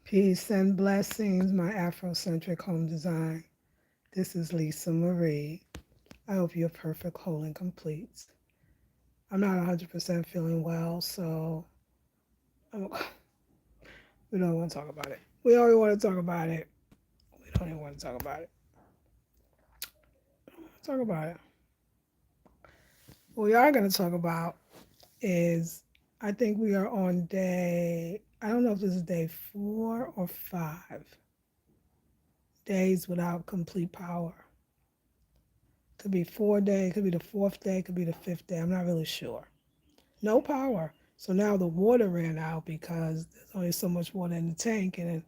Peace and blessings, my Afrocentric home design. This is Lisa Marie. I hope you're perfect, whole, and complete. I'm not 100% feeling well, so I'm, we don't want to talk about it. We always want to talk about it. We don't even want to talk about it. Talk about it. What we are going to talk about is I think we are on day, I don't know if this is day 4 or 5 days without complete power. Could be 4 days, could be the fourth day, could be the fifth day. I'm not really sure. No power. So now the water ran out because there's only so much water in the tank, and then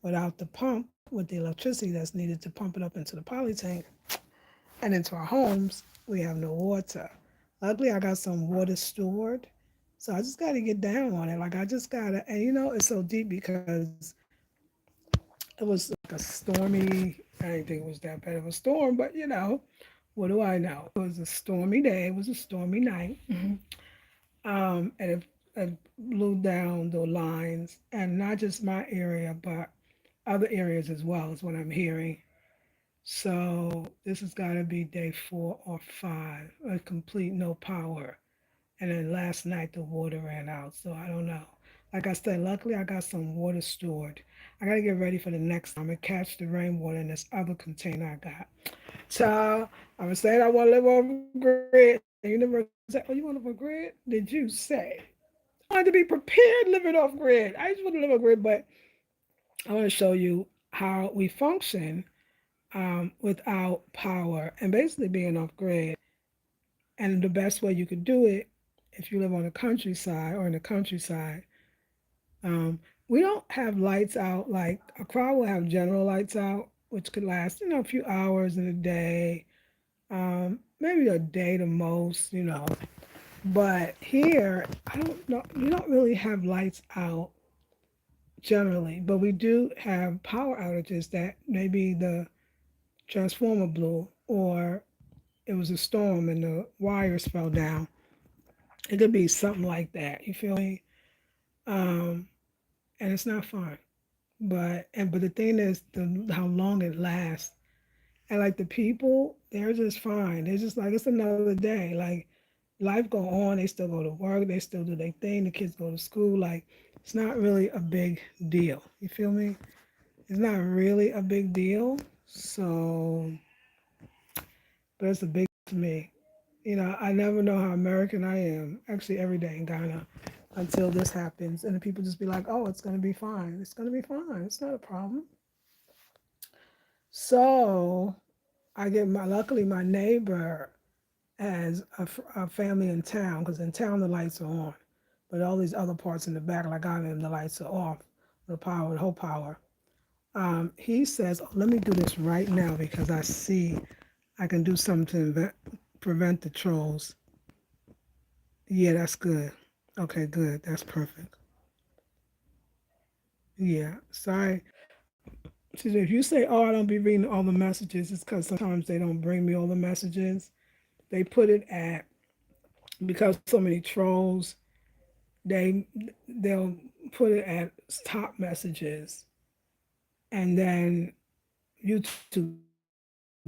without the pump, with the electricity that's needed to pump it up into the poly tank and into our homes, we have no water. Luckily, I got some water stored, so I just got to get down on it. Like I just got to, and it's so deep because it was like a stormy. I didn't think it was that bad of a storm, but what do I know? It was a stormy day. It was a stormy night. And it blew down the lines, and not just my area, but other areas as well, is what I'm hearing. So this has got to be day 4 or 5, a complete no power. And then last night the water ran out, so I don't know. Like I said, luckily I got some water stored. I got to get ready for the next time and catch the rainwater in this other container I got. Child, I'm saying I want to live off grid. The universe said, oh, you want to live off grid? Did you say? I wanted to be prepared living off grid. I just want to live off grid, but I want to show you how we function without power and basically being off grid. And the best way you could do it if you live on the countryside or in the countryside, we don't have lights out. Like a crowd will have general lights out, which could last, a few hours in a day, maybe a day the most. But here, I don't know, you don't really have lights out generally, but we do have power outages that maybe the transformer blew or it was a storm and the wires fell down. It could be something like that. You feel me? Um, and it's not fun. But the thing is how long it lasts. And like the people, they're just fine. They're just like it's another day. Like life go on. They still go to work. They still do their thing. The kids go to school. Like it's not really a big deal. You feel me? It's not really a big deal. So, but it's a big to me. I never know how American I am. Actually, every day in Ghana, until this happens, and the people just be like, "Oh, it's gonna be fine. It's gonna be fine. It's not a problem." So I get my luckily my neighbor has a family in town because in town the lights are on, but all these other parts in the back, like I am, the lights are off, the power, the whole power. He says, oh, "Let me do this right now because I see I can do something to prevent the trolls." Yeah, that's good. Okay, good. That's perfect. Yeah. Sorry. Excuse me. If you say, "Oh, I don't be reading all the messages," it's because sometimes they don't bring me all the messages. They put it at because so many trolls. They they'll put it at top messages, and then YouTube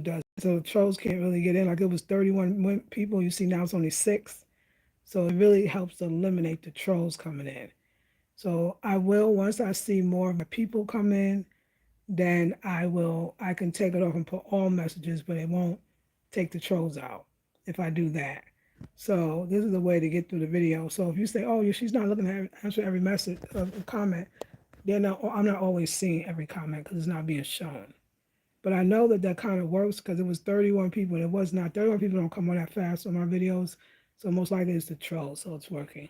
does it. So the trolls can't really get in. Like it was 31 people. You see now it's only 6. So it really helps to eliminate the trolls coming in. So I will once I see more of my people come in, then I can take it off and put all messages, but it won't take the trolls out if I do that. So this is a way to get through the video. So if you say, "Oh, she's not looking at answer every message comment," I'm not always seeing every comment because it's not being shown. But I know that kind of works because it was 31 people and it was not 31 people don't come on that fast on my videos. So most likely it's the trolls, so it's working.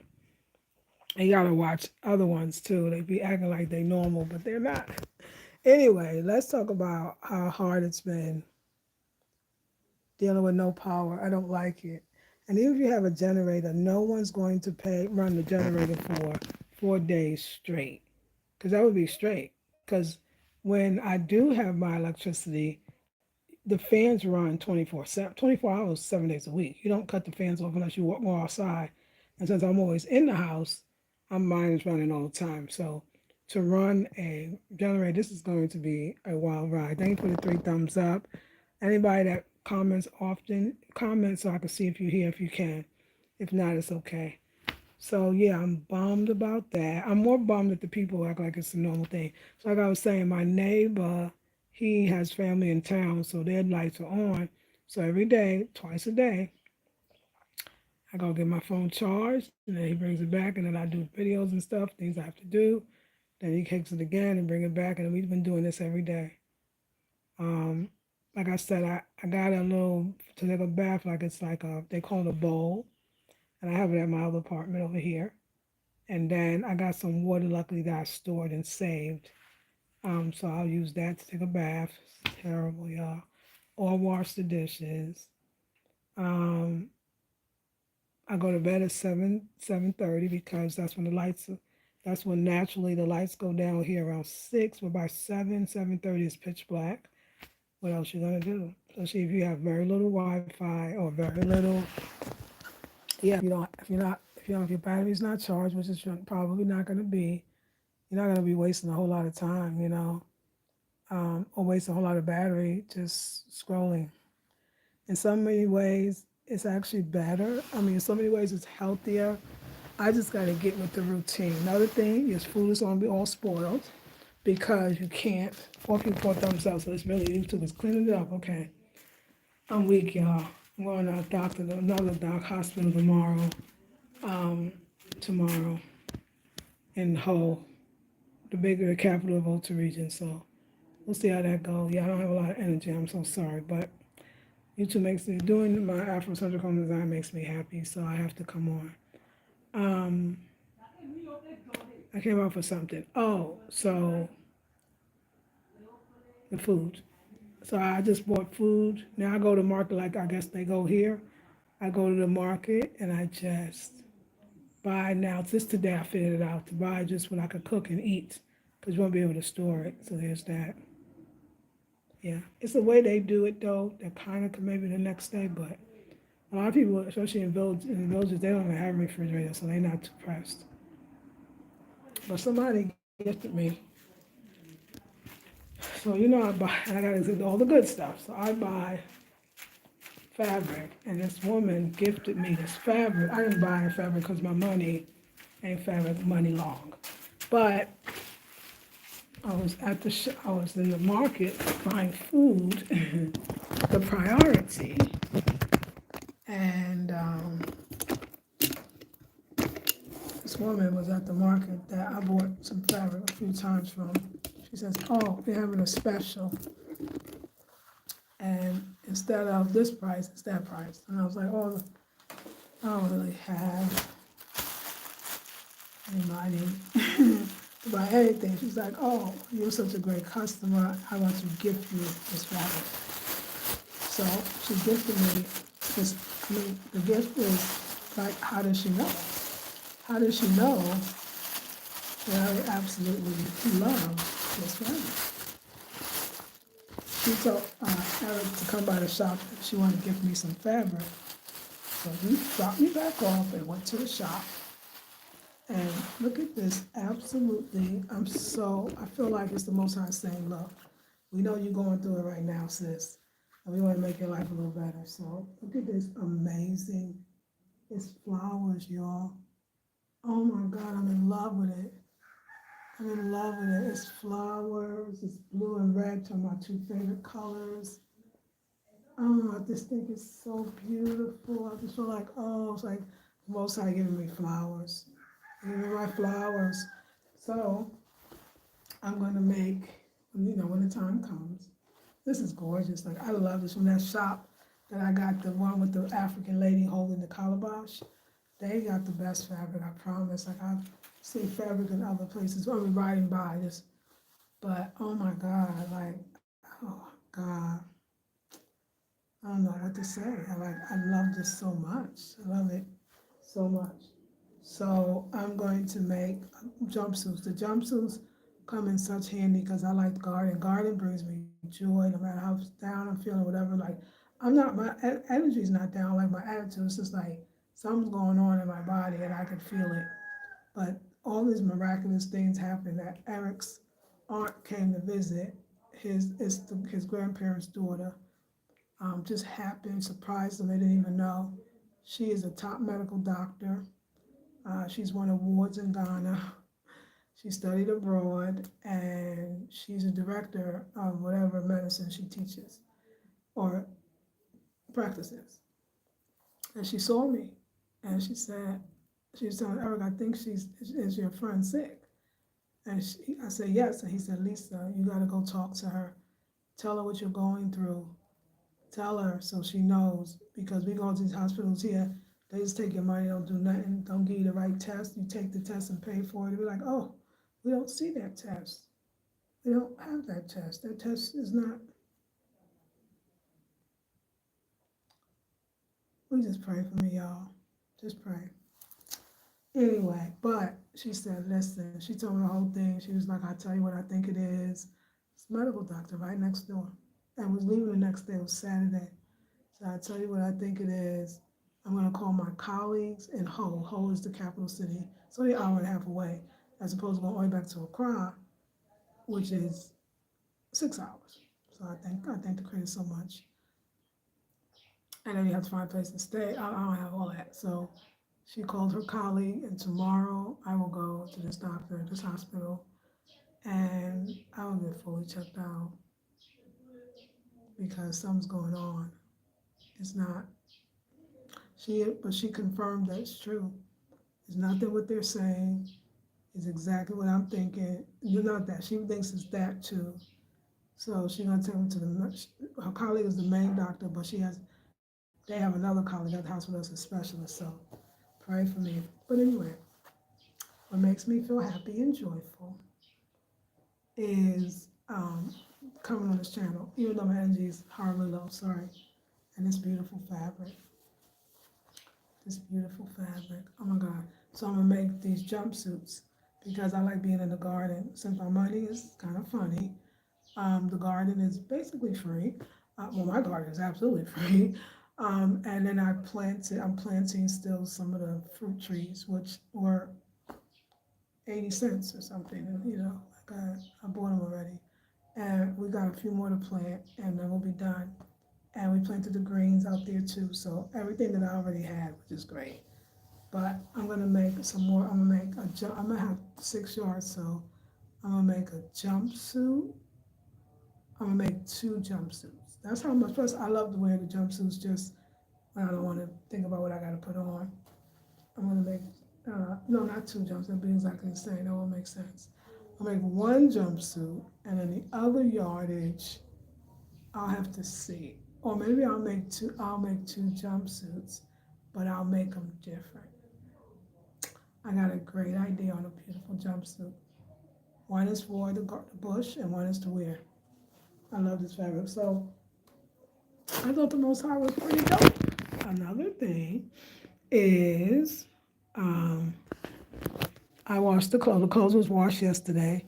And you gotta watch other ones too. They be acting like they normal, but they're not. Anyway, let's talk about how hard it's been dealing with no power. I don't like it. And even if you have a generator, no one's going to run the generator for 4 days straight. Because that would be straight. Because when I do have my electricity, the fans run 24 hours, 7 days a week. You don't cut the fans off unless you go outside. And since I'm always in the house, mine is running all the time. So to run a generator. This is going to be a wild ride. Thank you for the 3 thumbs up. Anybody that comments often, comment so I can see if you're here if you can. If not, it's okay. So yeah, I'm bummed about that. I'm more bummed that the people act like it's a normal thing. So like I was saying, my neighbor, he has family in town, so their lights are on. So every day, twice a day, I go get my phone charged, and then he brings it back, and then I do videos and stuff, things I have to do. Then he takes it again and bring it back, and we've been doing this every day. Um, like I said, I got a little to take a bath, like it's like a they call it a bowl, and I have it at my other apartment over here. And then I got some water, luckily, that I stored and saved. So I'll use that to take a bath. It's terrible, y'all. Or wash the dishes. Um, I go to bed at 7:30 because that's when naturally the lights go down here around 6. But by 7:30 it's pitch black. What else you gonna do? Especially if you have very little Wi-Fi or very little. Yeah, if your battery's not charged, which is probably not gonna be, you're not gonna be wasting a whole lot of time, or wasting a whole lot of battery just scrolling. In so many ways, it's actually better. I mean, in so many ways, it's healthier. I just got to get with the routine. Another thing is food is going to be all spoiled because you can't. 4 people, 4 thumbs up. So it's really YouTube is cleaning it up. Okay, I'm weak, y'all. I'm going to a doctor, another hospital tomorrow. Um, tomorrow in Hull, the bigger the capital of Volta region. So we'll see how that goes. Yeah, I don't have a lot of energy. I'm so sorry, but YouTube makes me doing my afrocentrichomedesign makes me happy. So I have to come on. Um, I came up with something. Oh, so the food. So I just bought food. Now I go to market like I guess they go here. I go to the market and I just buy now. Just today I figured it out to buy just what I could cook and eat because you won't be able to store it. So there's that. Yeah, it's the way they do it though. That kind of maybe the next day, but a lot of people, especially in villages, they don't even have a refrigerator, so they're not too pressed. But somebody gifted me, so I buy. I gotta do all the good stuff. So I buy fabric, and this woman gifted me this fabric. I didn't buy fabric because my money ain't fabric money long, but I was in the market buying food, the priority, and this woman was at the market that I bought some fabric a few times from. She says, "Oh, we're having a special, and instead of this price, it's that price." And I was like, "Oh, I don't really have any money to buy anything." She's like, "Oh, you're such a great customer. I want to gift you this fabric." So she gifted me this. I mean, the gift is like, how does she know? How does she know that I absolutely love this fabric? She told Eric to come by the shop if she wanted to give me some fabric. So he dropped me back off and went to the shop. And look at this, absolutely, I feel like it's the Most High saying, look, we know you're going through it right now, sis, and we want to make your life a little better. So look at this amazing, it's flowers, y'all. Oh my God, I'm in love with it. I'm in love with it. It's flowers, it's blue and red, two of my two favorite colors. Oh, I just think it's so beautiful. I just feel like, oh, it's like the Most High giving me flowers. Giving me my flowers. So I'm gonna make, when the time comes. This is gorgeous. Like I love this from that shop that I got, the one with the African lady holding the calabash. They got the best fabric, I promise. Like I've seen fabric in other places. I'll be riding by this, but oh my God, like oh God, I don't know what to say. I love this so much. I love it so much. So I'm going to make jumpsuits. The jumpsuits come in such handy because I like garden. Garden brings me joy, no matter how down I'm feeling, whatever. Like my energy is not down. Like my attitude is just like something's going on in my body and I can feel it. But all these miraculous things happened that Eric's aunt came to visit. His grandparents' daughter just happened, surprised them, they didn't even know. She is a top medical doctor. She's won awards in Ghana. She studied abroad, and she's a director of whatever medicine she teaches or practices. And she saw me, and she was telling Eric, I think is your friend sick? And I said, yes. And he said, Lisa, you got to go talk to her. Tell her what you're going through. Tell her so she knows. Because we go to these hospitals here, they just take your money, don't do nothing, don't give you the right test. You take the test and pay for it. They'll be like, oh, we don't see that test. We don't have that test. That test is not. We just pray for me, y'all. Just pray. Anyway, but she said, listen, she told me the whole thing. She was like, I'll tell you what I think it is. It's a medical doctor right next door. And was leaving the next day, it was Saturday. So I'll tell you what I think it is. I'm going to call my colleagues in Ho. Ho is the capital city. It's only an hour and a half away, as opposed to going all the way back to Accra, which is 6 hours. So I thank the creator so much. And then you have to find a place to stay. I don't have all that. So she called her colleague, and tomorrow I will go to this doctor, this hospital, and I will get fully checked out because something's going on. It's not. But she confirmed that it's true. It's nothing what they're saying. It's exactly what I'm thinking. Not that. She thinks it's that too. So she's gonna take me to her colleague is the main doctor, but they have another colleague at the hospital as a specialist. So pray for me. But anyway, what makes me feel happy and joyful is coming on this channel, even though my energy is horribly low, sorry. And this beautiful fabric. Oh my God. So I'm gonna make these jumpsuits because I like being in the garden. Since my money is kind of funny, the garden is basically free. Well, my garden is absolutely free. And then I'm planting still some of the fruit trees, which were 80 cents or something. And, like I bought them already. And we got a few more to plant, and then we'll be done. And we planted the greens out there too. So everything that I already had, which is great. But I'm gonna make some more. I'm gonna have 6 yards, so I'm gonna make a jumpsuit. I'm gonna make 2 jumpsuits. That's how much. Plus, I love to wear the jumpsuits just when I don't want to think about what I gotta put on. I'm gonna make no, not 2 jumpsuits. That'd be exactly the same. That won't make sense. I'll make 1 jumpsuit, and then the other yardage, I'll have to see. Or maybe I'll make 2 jumpsuits, but I'll make them different. I got a great idea on a beautiful jumpsuit. One is for the bush, and one is to wear. I love this fabric. So I thought the Most High was pretty dope. Another thing is I washed the clothes. The clothes was washed yesterday,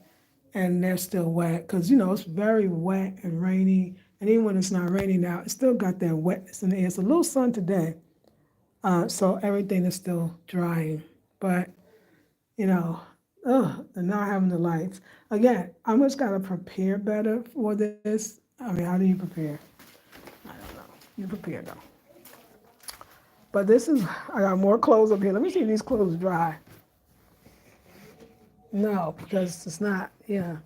and they're still wet because, it's very wet and rainy. And even when it's not raining now, it's still got that wetness in the air. It's a little sun today, so everything is still drying. But, they're not having the lights. Again, I just got to prepare better for this. I mean, how do you prepare? I don't know. You prepare, though. But I got more clothes up here. Let me see if these clothes dry. No, because it's not, no,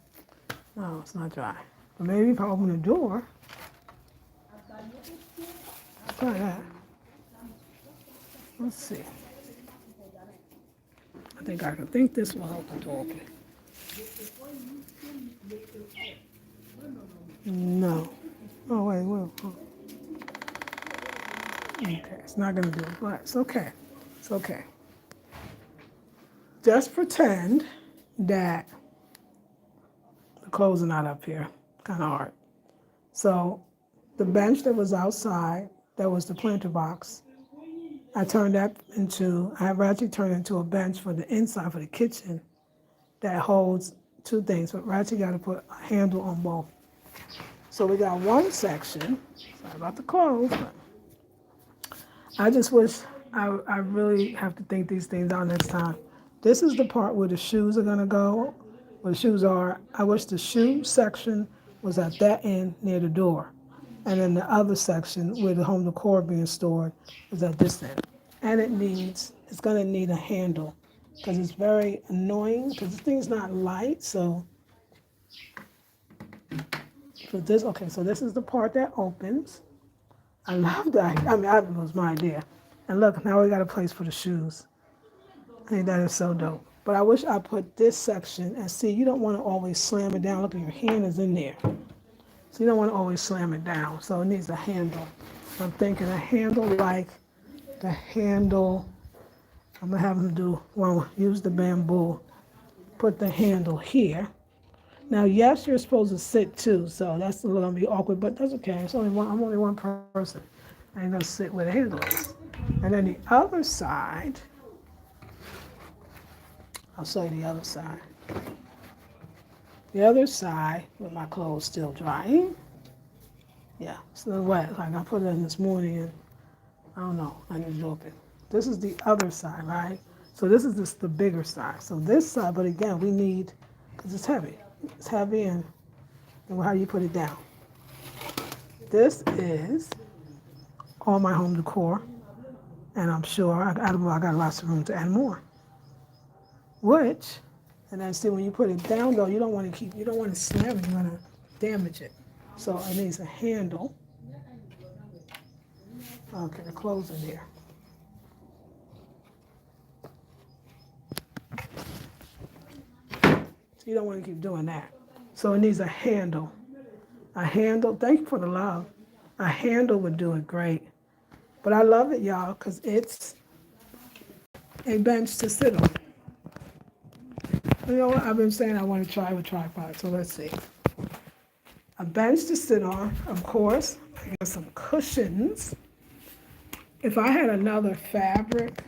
it's not dry. But maybe if I open the door, try that. Let's see. I think this will help the door open. No. Oh, wait, well. Okay, it's not going to do it, but it's okay. It's okay. Just pretend that the clothes are not up here. Kind of hard. So the bench that was outside, that was the planter box, I have actually turned into a bench for the inside, for the kitchen, that holds 2 things. But we actually got to put a handle on both. So we got one section. Sorry about the clothes, but I just wish I really have to think these things out next time. This is the part where the shoes are gonna go, where the shoes are. I wish the shoe section was at that end near the door. And then the other section where the home decor being stored is at this end. And it's gonna need a handle because it's very annoying because this thing's not light. So for this, okay, so this is the part that opens. I love that. I mean, that was my idea. And look, now we got a place for the shoes. I think that is so dope. But I wish I put this section, and see, you don't want to always slam it down. Look, your hand is in there. So you don't want to always slam it down. So it needs a handle. So I'm thinking a handle like the handle. I'm going to have them do, well, use the bamboo. Put the handle here. Now, yes, you're supposed to sit too, so that's a little gonna be awkward, but that's okay. I'm only one person. I ain't gonna sit where the handle is. And then the other side, I'll show you the other side. The other side, with my clothes still drying. Yeah, it's a little wet. Like I put it in this morning and I don't know, I need to open. This is the other side, right? So this is just the bigger side. So this side, but again, we need, because it's heavy. It's heavy and how do you put it down? This is all my home decor, and I'm sure I got lots of room to add more. Which, and then see when you put it down though, you don't want to slam it, you want to damage it. So it needs a handle. Okay, the clothes are there. So you don't want to keep doing that. So it needs a handle. A handle, thank you for the love. A handle would do it great. But I love it, y'all, because it's a bench to sit on. You know what? I've been saying I want to try with tripod, so let's see. A bench to sit on, of course. I got some cushions. If I had another fabric,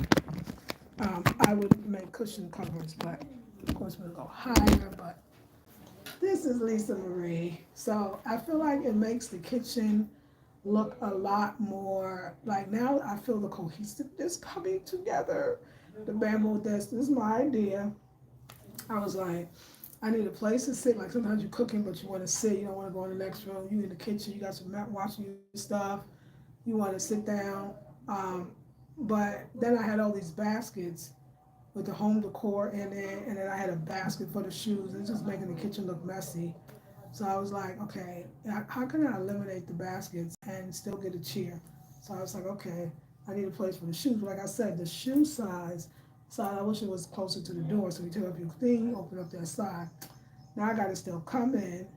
I would make cushion covers, but of course we'll go higher, but this is Lisa Marie. So I feel like it makes the kitchen look a lot more, like now I feel the cohesiveness coming together. The bamboo desk, this is my idea. I was like, I need a place to sit. Like sometimes you're cooking, but you want to sit. You don't want to go in the next room. You in the kitchen. You got some mat washing your stuff. You want to sit down. But then I had all these baskets with the home decor in it, and then I had a basket for the shoes. It's just making the kitchen look messy. So I was like, okay, how can I eliminate the baskets and still get a chair? So I was like, okay, I need a place for the shoes. But like I said, the shoe size, I wish it was closer to the door. So you take up your thing, open up that side. Now I got to still come in,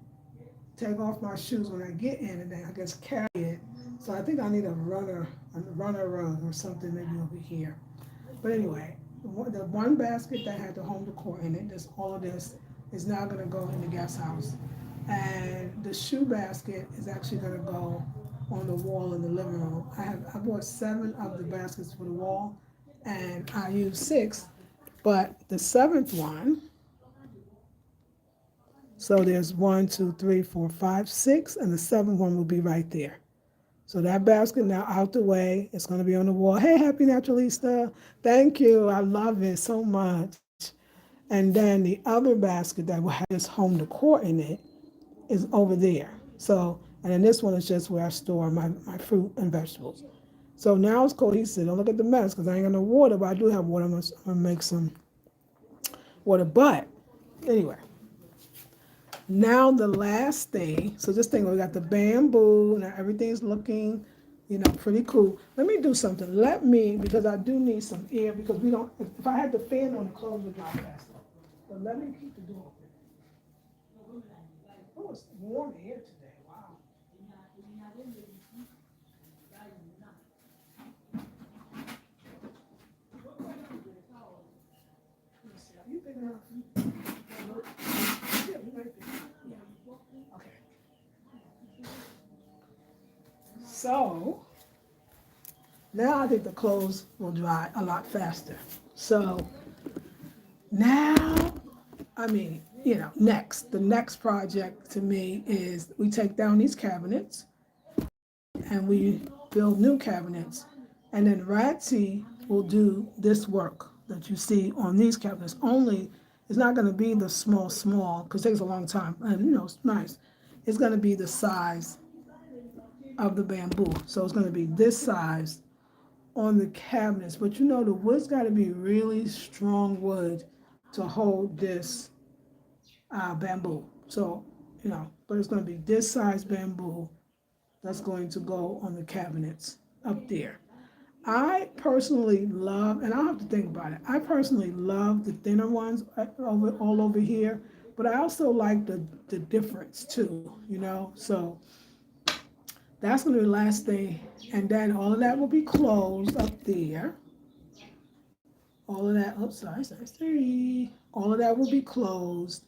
take off my shoes when I get in, and then I guess carry it. So I think I need a runner rug or something maybe over here. But anyway, the one basket that had the home decor in it, all of this, is now going to go in the guest house. And the shoe basket is actually going to go on the wall in the living room. I bought 7 of the baskets for the wall, and I used 6, but the 7th one, so there's 1, 2, 3, 4, 5, 6, and the 7th one will be right there. So that basket now out the way. It's going to be on the wall. Hey, Happy Naturalista. Thank you. I love it so much. And then the other basket that will have this home decor in it is over there. So, and then this one is just where I store my fruit and vegetables. So now it's cohesive. Don't look at the mess because I ain't got no water, but I do have water. I'm going to make some water. But anyway. Now the last thing, so this thing, we got the bamboo, now everything's looking, pretty cool. Let me do something. Because I do need some air, because we don't, if I had the fan on, the clothes would dry faster. But let me keep the door open. Oh, it's warm here today, wow. Let me see, are you big enough? Yeah, you might be. Okay. So now I think the clothes will dry a lot faster. So now, the next project to me is we take down these cabinets and we build new cabinets. And then Ratsy will do this work. that you see on these cabinets. Only, it's not going to be the small, because it takes a long time, and it's nice. It's going to be the size of the bamboo. So it's going to be this size on the cabinets. But the wood's got to be really strong wood to hold this bamboo. So, but it's going to be this size bamboo that's going to go on the cabinets up there. I personally love, and I'll have to think about it. I personally love the thinner ones all over here, but I also like the difference too. So that's gonna be the last thing, and then all of that will be closed up there. All of that, oops, sorry. All of that will be closed,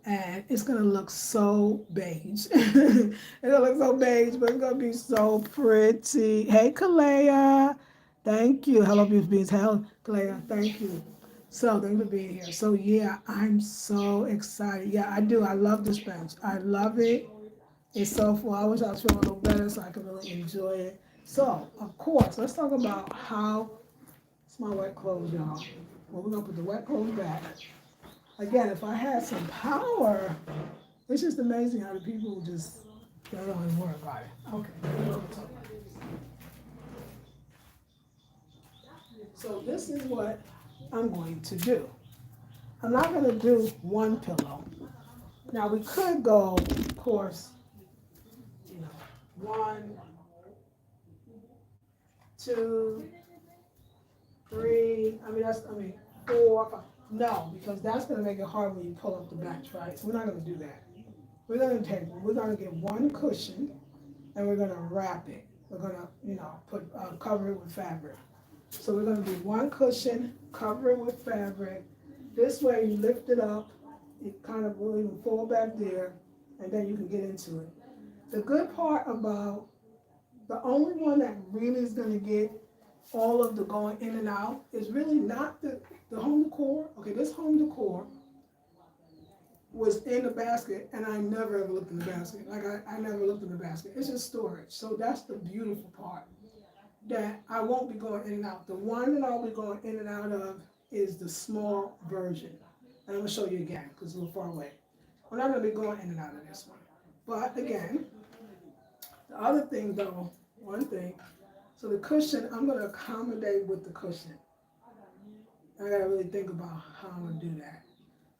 and it's gonna look so beige. It's gonna look so beige, but it's gonna be so pretty. Hey, Kalea, thank you. Hello, beautiful beings. Hello, Kalea, thank you. So thank you for being here. So yeah, I'm so excited. Yeah, I do. I love this bench. I love it. It's so full. I wish I was feeling a little better so I could really enjoy it. So of course, let's talk about how. It's my wet clothes, y'all. Well, we're gonna put the wet clothes back. Again, if I had some power, it's just amazing how the people just, they don't even worry about it. Okay. So this is what I'm going to do. I'm not going to do one pillow. Now we could go, of course, 1, 2, 3. I mean 4, 5. No, because that's going to make it hard when you pull up the bench, right? So we're not going to do that. We're going to get one cushion, and we're going to wrap it. We're going to, cover it with fabric. So we're going to do one cushion, cover it with fabric. This way you lift it up, it kind of will even fall back there, and then you can get into it. The good part about, the only one that really is going to get all of the going in and out is really not the home decor. Okay, this home decor was in the basket, and I never ever looked in the basket. Like I never looked in the basket. It's just storage. So that's the beautiful part, that I won't be going in and out. The one that I'll be going in and out of is the small version. And I'm gonna show you again, because it's a little far away. We're not gonna be going in and out of this one. But again, the other thing though, one thing, so the cushion, I'm gonna accommodate with the cushion. I gotta really think about how I'm gonna do that.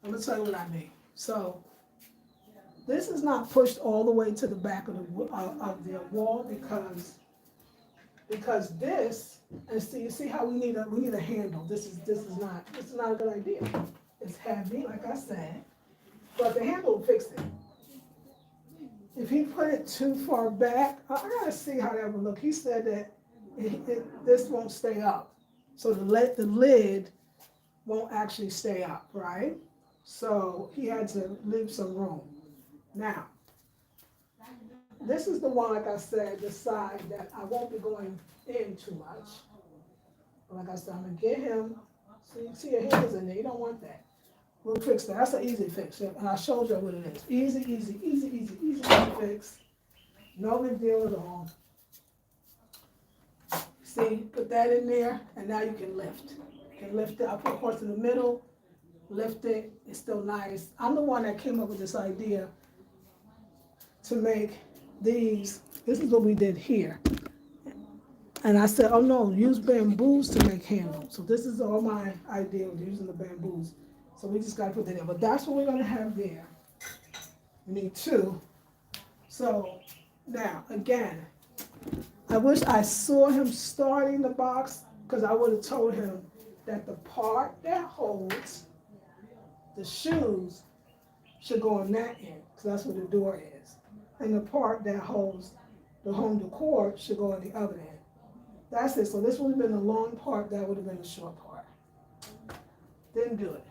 I'm gonna tell you what I mean. So this is not pushed all the way to the back of the wall because this, and see, you see how we need a handle. This is not a good idea. It's heavy, like I said, but the handle will fix it. If he put it too far back, I gotta see how that would look. He said that this won't stay up, so the lid won't actually stay up, right? So he had to leave some room. Now, this is the one, like I said, the side that I won't be going in too much. Like I said, I'm gonna get him. So you see your hands in there. You don't want that. We'll fix that. That's an easy fix. And I showed you what it is. Easy fix. No big deal at all. See, put that in there, and now you can lift. You can lift it. I put, of course, in the middle. Lift it. It's still nice. I'm the one that came up with this idea to make these. This is what we did here. And I said, oh no, use bamboos to make handles. So this is all my idea of using the bamboos. So we just got to put that in. But that's what we're going to have there. We need 2. So now, again, I wish I saw him starting the box, because I would have told him that the part that holds the shoes should go on that end, because that's where the door is. And the part that holds the home decor should go on the other end. That's it. So this would have been the long part, that would have been the short part. Didn't do it.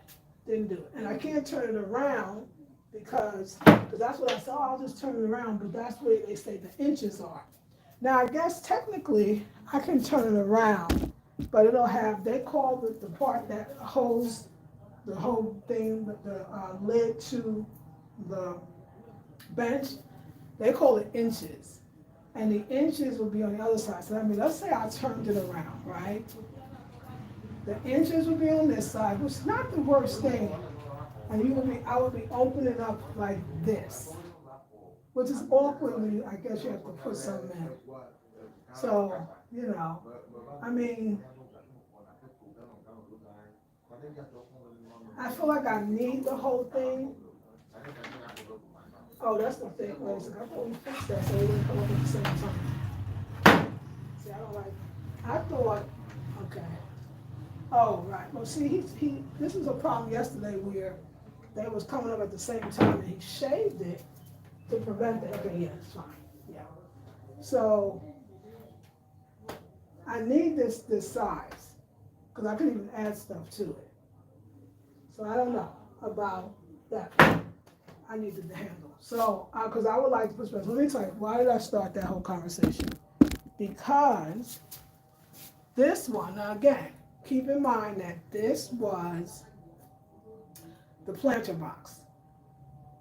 And I can't turn it around because that's what I saw. I'll just turn it around, but that's where they say the inches are. Now I guess technically I can turn it around, but it'll have, they call it the part that holds the whole thing, the lid to the bench, they call it inches. And the inches will be on the other side. So I mean, let's say I turned it around, right? The inches would be on this side, which is not the worst thing. And I would be opening up like this, which is awkward when I guess you have to put something in. So, I mean, I feel like I need the whole thing. Oh, that's the thing. Wait a second. I thought we fixed that so it didn't come up at the same time. See, I don't like. I thought, okay. Oh, right. Well, see, this was a problem yesterday where they was coming up at the same time and he shaved it to prevent it. Okay, yeah, it's fine. Yeah. So I need this size because I can even add stuff to it. So I don't know about that. I needed the handle. So, because I would like to put special. Let me tell you, why did I start that whole conversation? Because this one, now again, keep in mind that this was the planter box.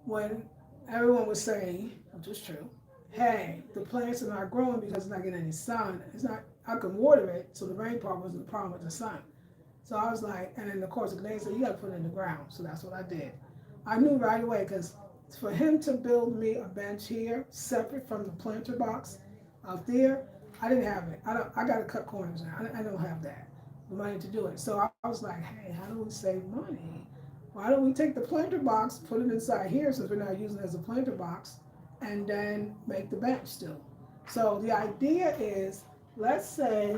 When everyone was saying, which is true, hey, the plants are not growing because it's not getting any sun. It's not, I can water it, so the rain part wasn't the problem with the sun. So I was like, and then of course they said, you gotta put it in the ground. So that's what I did. I knew right away, because for him to build me a bench here, separate from the planter box out there, I didn't have it. I gotta cut corners now. I don't have that, the money to do it. So I was like, hey, how do we save money? Why don't we take the planter box, put it inside here since we're not using it as a planter box, and then make the bench still. So the idea is, let's say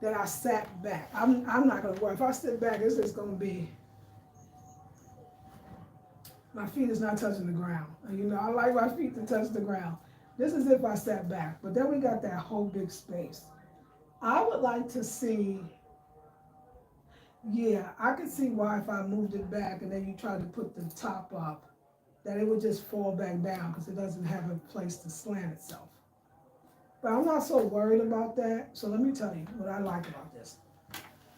that I sat back. I'm not gonna worry. If I sit back, it's just gonna be, my feet is not touching the ground. I like my feet to touch the ground. This is if I sat back, but then we got that whole big space. I would like to see, yeah, I could see why if I moved it back and then you tried to put the top up, that it would just fall back down because it doesn't have a place to slant itself. But I'm not so worried about that. So let me tell you what I like about this.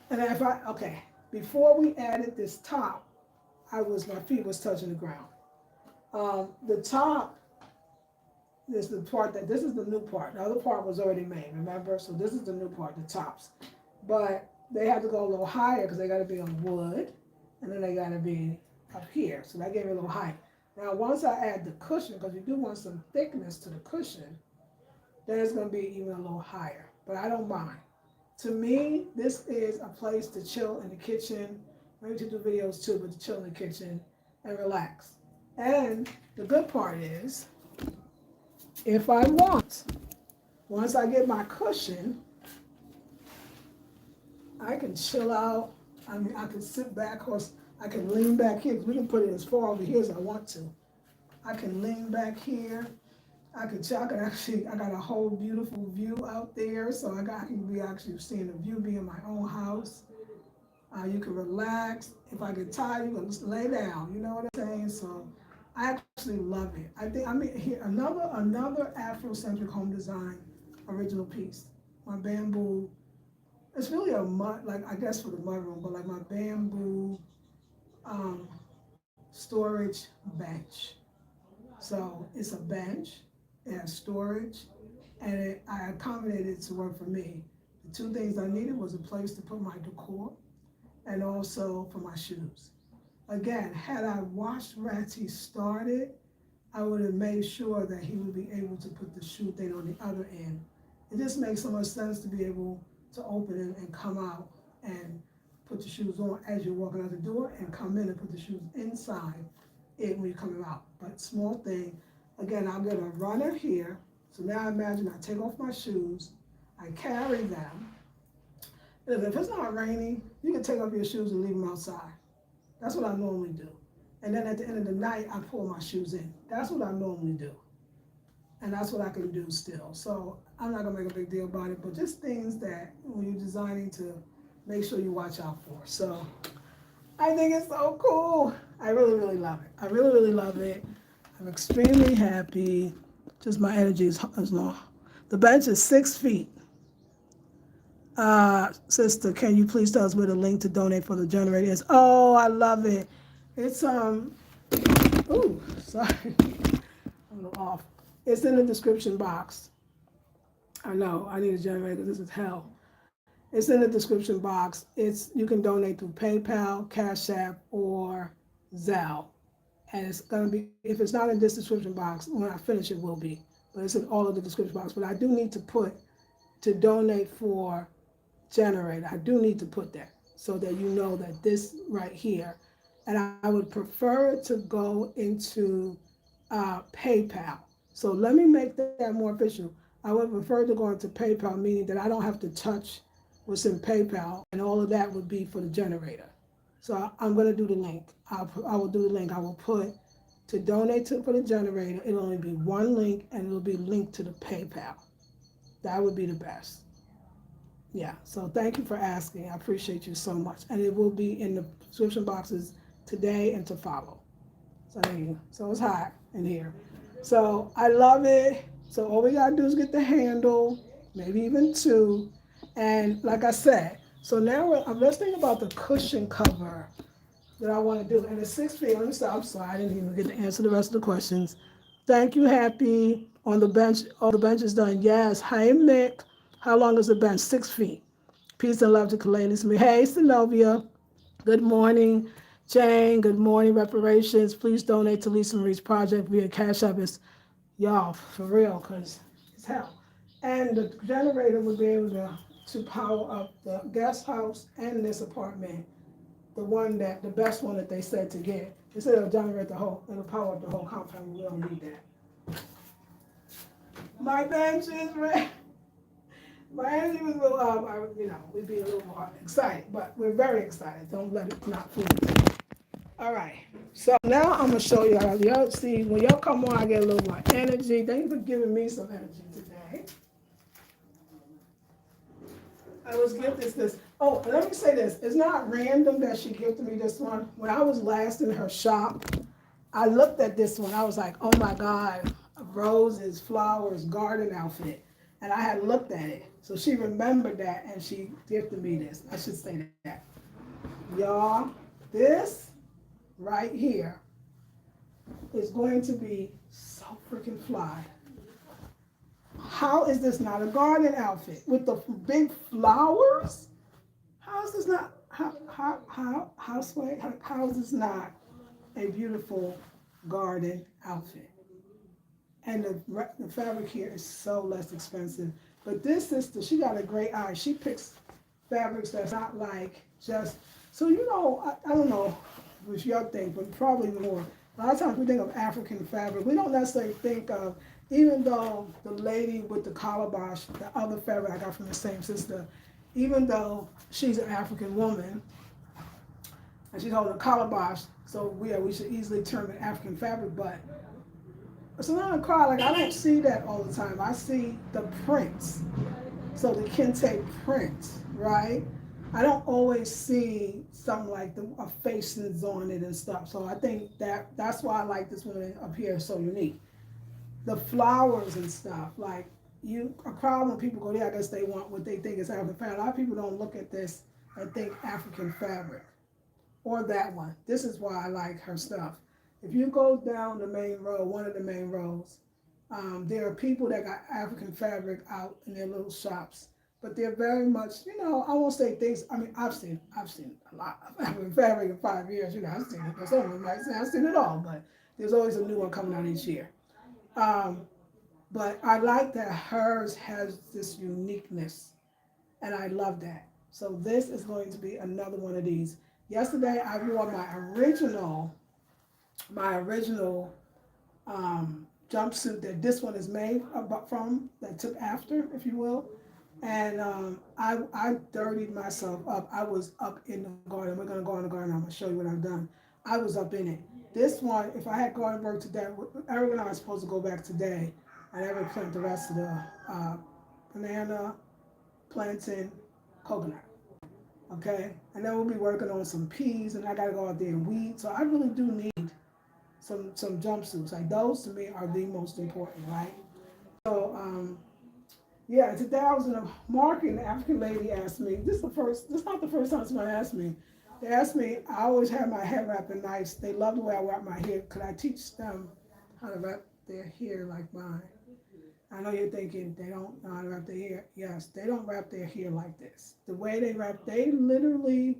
And okay, before we added this top, my feet was touching the ground. The top, this is the new part. The other part was already made, remember? So this is the new part, the tops. But they had to go a little higher because they got to be on wood, and then they got to be up here. So that gave me a little height. Now, once I add the cushion, because you do want some thickness to the cushion, then it's going to be even a little higher. But I don't mind. To me, this is a place to chill in the kitchen, maybe to do videos too, but to chill in the kitchen and relax. And the good part is, if I want, once I get my cushion, I can chill out. I mean, I can sit back, or I can lean back here, because we can put it as far over here as I want to. I can lean back here. I got a whole beautiful view out there, so I can be actually seeing the view, be in my own house. You can relax. If I get tired, you can just lay down. You know what I'm saying? So I actually love it. Here another Afrocentric home design original piece. My bamboo. It's really a mud, like I guess for the mud room, but like my bamboo storage bench. So it's a bench. It has storage, and I accommodated it to work for me. The two things I needed was a place to put my decor, and also for my shoes. Again, had I watched Ratty started, I would have made sure that he would be able to put the shoe thing on the other end. It just makes so much sense to be able to open it and come out and put the shoes on as you're walking out the door, and come in and put the shoes inside it when you're coming out. But small thing, again, I'll get a runner here. So now imagine I take off my shoes, I carry them. And if it's not raining, you can take off your shoes and leave them outside. That's what I normally do. And then at the end of the night, I pull my shoes in. That's what I normally do. And that's what I can do still. So I'm not gonna make a big deal about it, but just things that when you're designing to make sure you watch out for. So I think it's so cool. I really, really love it. I really, really love it. I'm extremely happy. Just my energy is long. The bench is 6 feet. Sister, can you please tell us where the link to donate for the generator is? Oh, I love it. It's ooh, sorry. I'm a little off. It's in the description box. I know, I need a generator. This is hell. It's in the description box. You can donate through PayPal, CashApp, or Zelle. And it's gonna be, if it's not in this description box, when I finish it will be. But it's in all of the description box. But I do need to put to donate for generator. I do need to put that so that you know that this right here. And I would prefer it to go into PayPal. So let me make that more official. I would prefer to go into PayPal, meaning that I don't have to touch what's in PayPal, and all of that would be for the generator. So I'm going to do the link. I will do the link. I will put to donate to for the generator. It'll only be one link, and it'll be linked to the PayPal. That would be the best. Yeah. So thank you for asking. I appreciate you so much, and it will be in the description boxes today and to follow. So there you go. So it's hot in here. So I love it. So all we gotta do is get the handle, maybe even two. And like I said, so now let's think about the cushion cover that I want to do. And it's 6 feet. Let me stop. I'm sorry, I didn't even get to answer the rest of the questions. Thank you, Happy. On the bench, all the bench is done. Yes. Hey, Mick. How long is the bench? 6 feet. Peace and love to Kalani's me. Hey, Synovia. Good morning, Jane. Good morning, reparations. Please donate to Lisa Marie's project via Cash App. It's y'all for real, cause it's hell. And the generator would be able to power up the guest house and this apartment. The best one that they said to get. They said it'll power up the whole compound. We don't need that. My bench is ready. My energy was a little, we'd be a little more excited, but we're very excited. Don't let it not fool you. All right. So now I'm gonna show you how y'all see when y'all come on, I get a little more energy. Thank you for giving me some energy today. I was gifted this. Oh, and let me say this. It's not random that she gifted me this one. When I was last in her shop, I looked at this one. I was like, oh my God, roses, flowers, garden outfit. And I had looked at it. So she remembered that and she gifted me this. I should say that. Y'all, this right here is going to be so freaking fly. How is this not a garden outfit with the big flowers? How is this not how is this not a beautiful garden outfit? And the fabric here is so less expensive. But this sister, she got a great eye. She picks fabrics that's not like just so I don't know which y'all think, but probably more. A lot of times we think of African fabric. We don't necessarily think of, even though the lady with the calabash, the other fabric I got from the same sister, even though she's an African woman and she's holding a calabash, so we should easily term it African fabric, but it's a lot of cry, like I don't see that all the time. I see the prints. So the kente print, right? I don't always see something like a facings on it and stuff. So I think that's why I like this one up here, so unique. The flowers and stuff, like a crowd when people go there, I guess they want what they think is African fabric. A lot of people don't look at this and think African fabric or that one. This is why I like her stuff. If you go down the main row, one of the main rows, there are people that got African fabric out in their little shops, but they're very much, I won't say things. I mean, I've seen a lot of African fabric in 5 years. I've seen it. But someone might say I've seen it all, but there's always a new one coming out each year. But I like that hers has this uniqueness, and I love that. So this is going to be another one of these. Yesterday I wore my original jumpsuit that this one is made from, that took after, if you will. And I dirtied myself up. I was up in the garden. We're going to go in the garden. I'm going to show you what I've done. I was up in it. This one, if I had garden work today, Eric and I are supposed to go back today. I never plant the rest of the banana, plantain, coconut. Okay? And then we'll be working on some peas, and I got to go out there and weed. So I really do need some jumpsuits. Like those to me are the most important, right? So today I was in a market and the African lady asked me, this is not the first time somebody asked me. They asked me, I always have my hair wrapped in nice. They love the way I wrap my hair. Could I teach them how to wrap their hair like mine. I know you're thinking they don't know how to wrap their hair. Yes, they don't wrap their hair like this. The way they wrap, they literally,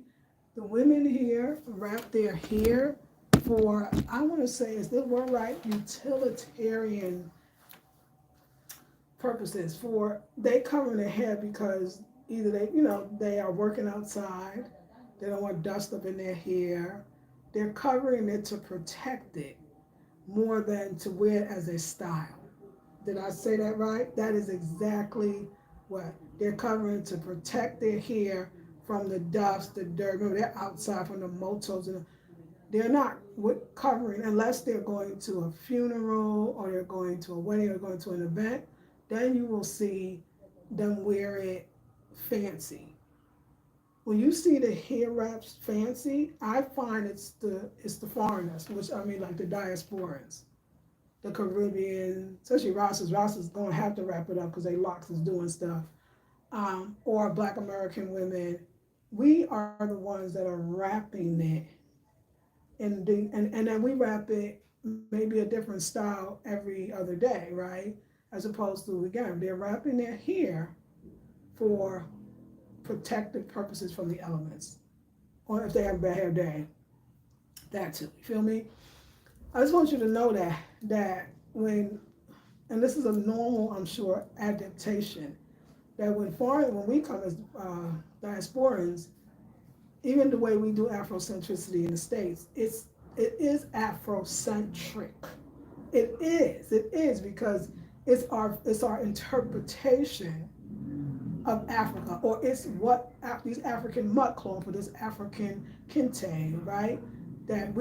the women here wrap their hair for, I want to say, is this word right? Utilitarian purposes. For they cover their hair because either they, they are working outside, they don't want dust up in their hair. They're covering it to protect it more than to wear it as a style. Did I say that right? That is exactly what they're covering to protect their hair from the dust, the dirt. Remember, they're outside from the motos, and they're not covering unless they're going to a funeral or they're going to a wedding or going to an event. Then you will see them wear it fancy. When you see the hair wraps fancy, I find it's the foreigners, which I mean like the diasporans, the Caribbean, especially Ross's. Ross is going to have to wrap it up because they locks is doing stuff. Or Black American women, we are the ones that are wrapping it, and then we wrap it maybe a different style every other day, right? As opposed to again, they're wrapping their hair for protective purposes from the elements, or if they have a bad hair day, that too. You feel me? I just want you to know that when, and this is a normal, I'm sure, adaptation, that when we come as diasporans, even the way we do Afrocentricity in the States, it is Afrocentric. It is because it's our interpretation of Africa, or it's what these African mudcloth or this African kente, right? That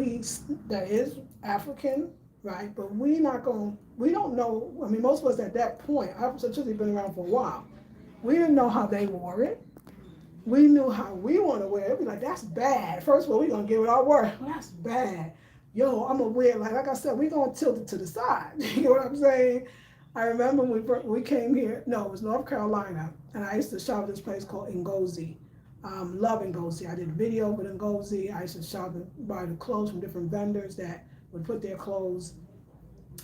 is African, right? But we don't know. I mean, most of us at that point, Afrocentricity been around for a while. We didn't know how they wore it. We knew how we want to wear it. Be like, that's bad. First of all, we're gonna give it our word. Well, that's bad. Yo, I'm gonna wear it like I said, we're gonna tilt it to the side. You know what I'm saying? I remember when we came here. No, it was North Carolina, and I used to shop at this place called Ngozi. Love Ngozi. I did a video with Ngozi. I used to shop and buy the clothes from different vendors that would put their clothes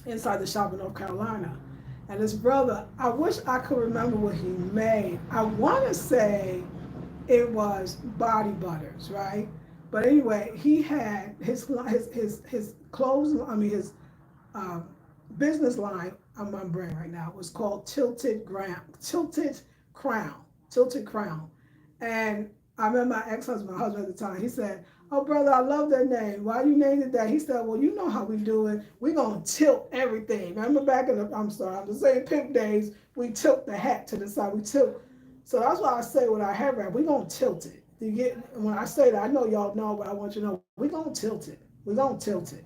inside the shop in North Carolina. And this brother, I wish I could remember what he made. I want to say it was body butters, right? But anyway, he had his clothes. I mean his um, business line. I'm on brand right now. Was called Crown, Tilted Crown. And I remember my ex-husband, my husband at the time. He said, "Oh, brother, I love that name. Why you named it that?" He said, "Well, you know how we do it. We gonna tilt everything." Remember back in I'm sorry, I'm just saying pimp days. We tilt the hat to the side. We tilt. So that's why I say with our hair wrap, we gonna tilt it. You get when I say that, I know y'all know, but I want you to know we gonna tilt it. We gonna tilt it.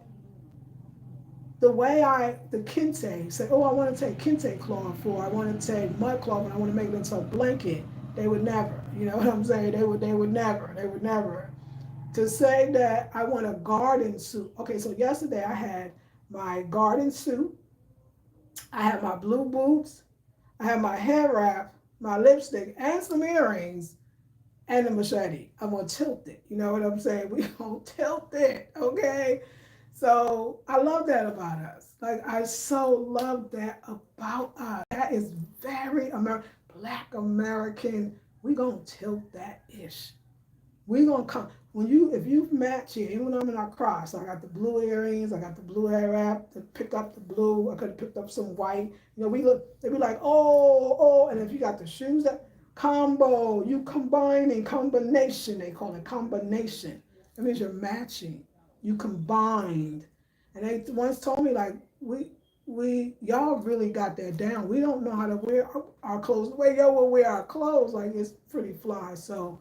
The kente say, "Oh, I want to take kente cloth, or I want to take mud cloth, and I want to make it into a blanket." They would never. You know what I'm saying? They would never. They would never. To say that I want a garden suit. Okay, so yesterday I had my garden suit, I had my blue boots, I had my hair wrap, my lipstick, and some earrings, and the machete. I'm gonna tilt it. You know what I'm saying? We gonna tilt it, okay? So I love that about us. Like I so love that about us. That is very Black American. We gonna tilt that ish. We gonna come when you if you match here, even when I'm in our cross, I got the blue earrings, I got the blue hair wrap to pick up the blue. I could have picked up some white. We look, they be like, oh, and if you got the shoes that combo, you combining combination, they call it combination. That means you're matching. You combined. And they once told me like we y'all really got that down. We don't know how to wear our clothes. The way y'all will wear our clothes, like it's pretty fly. So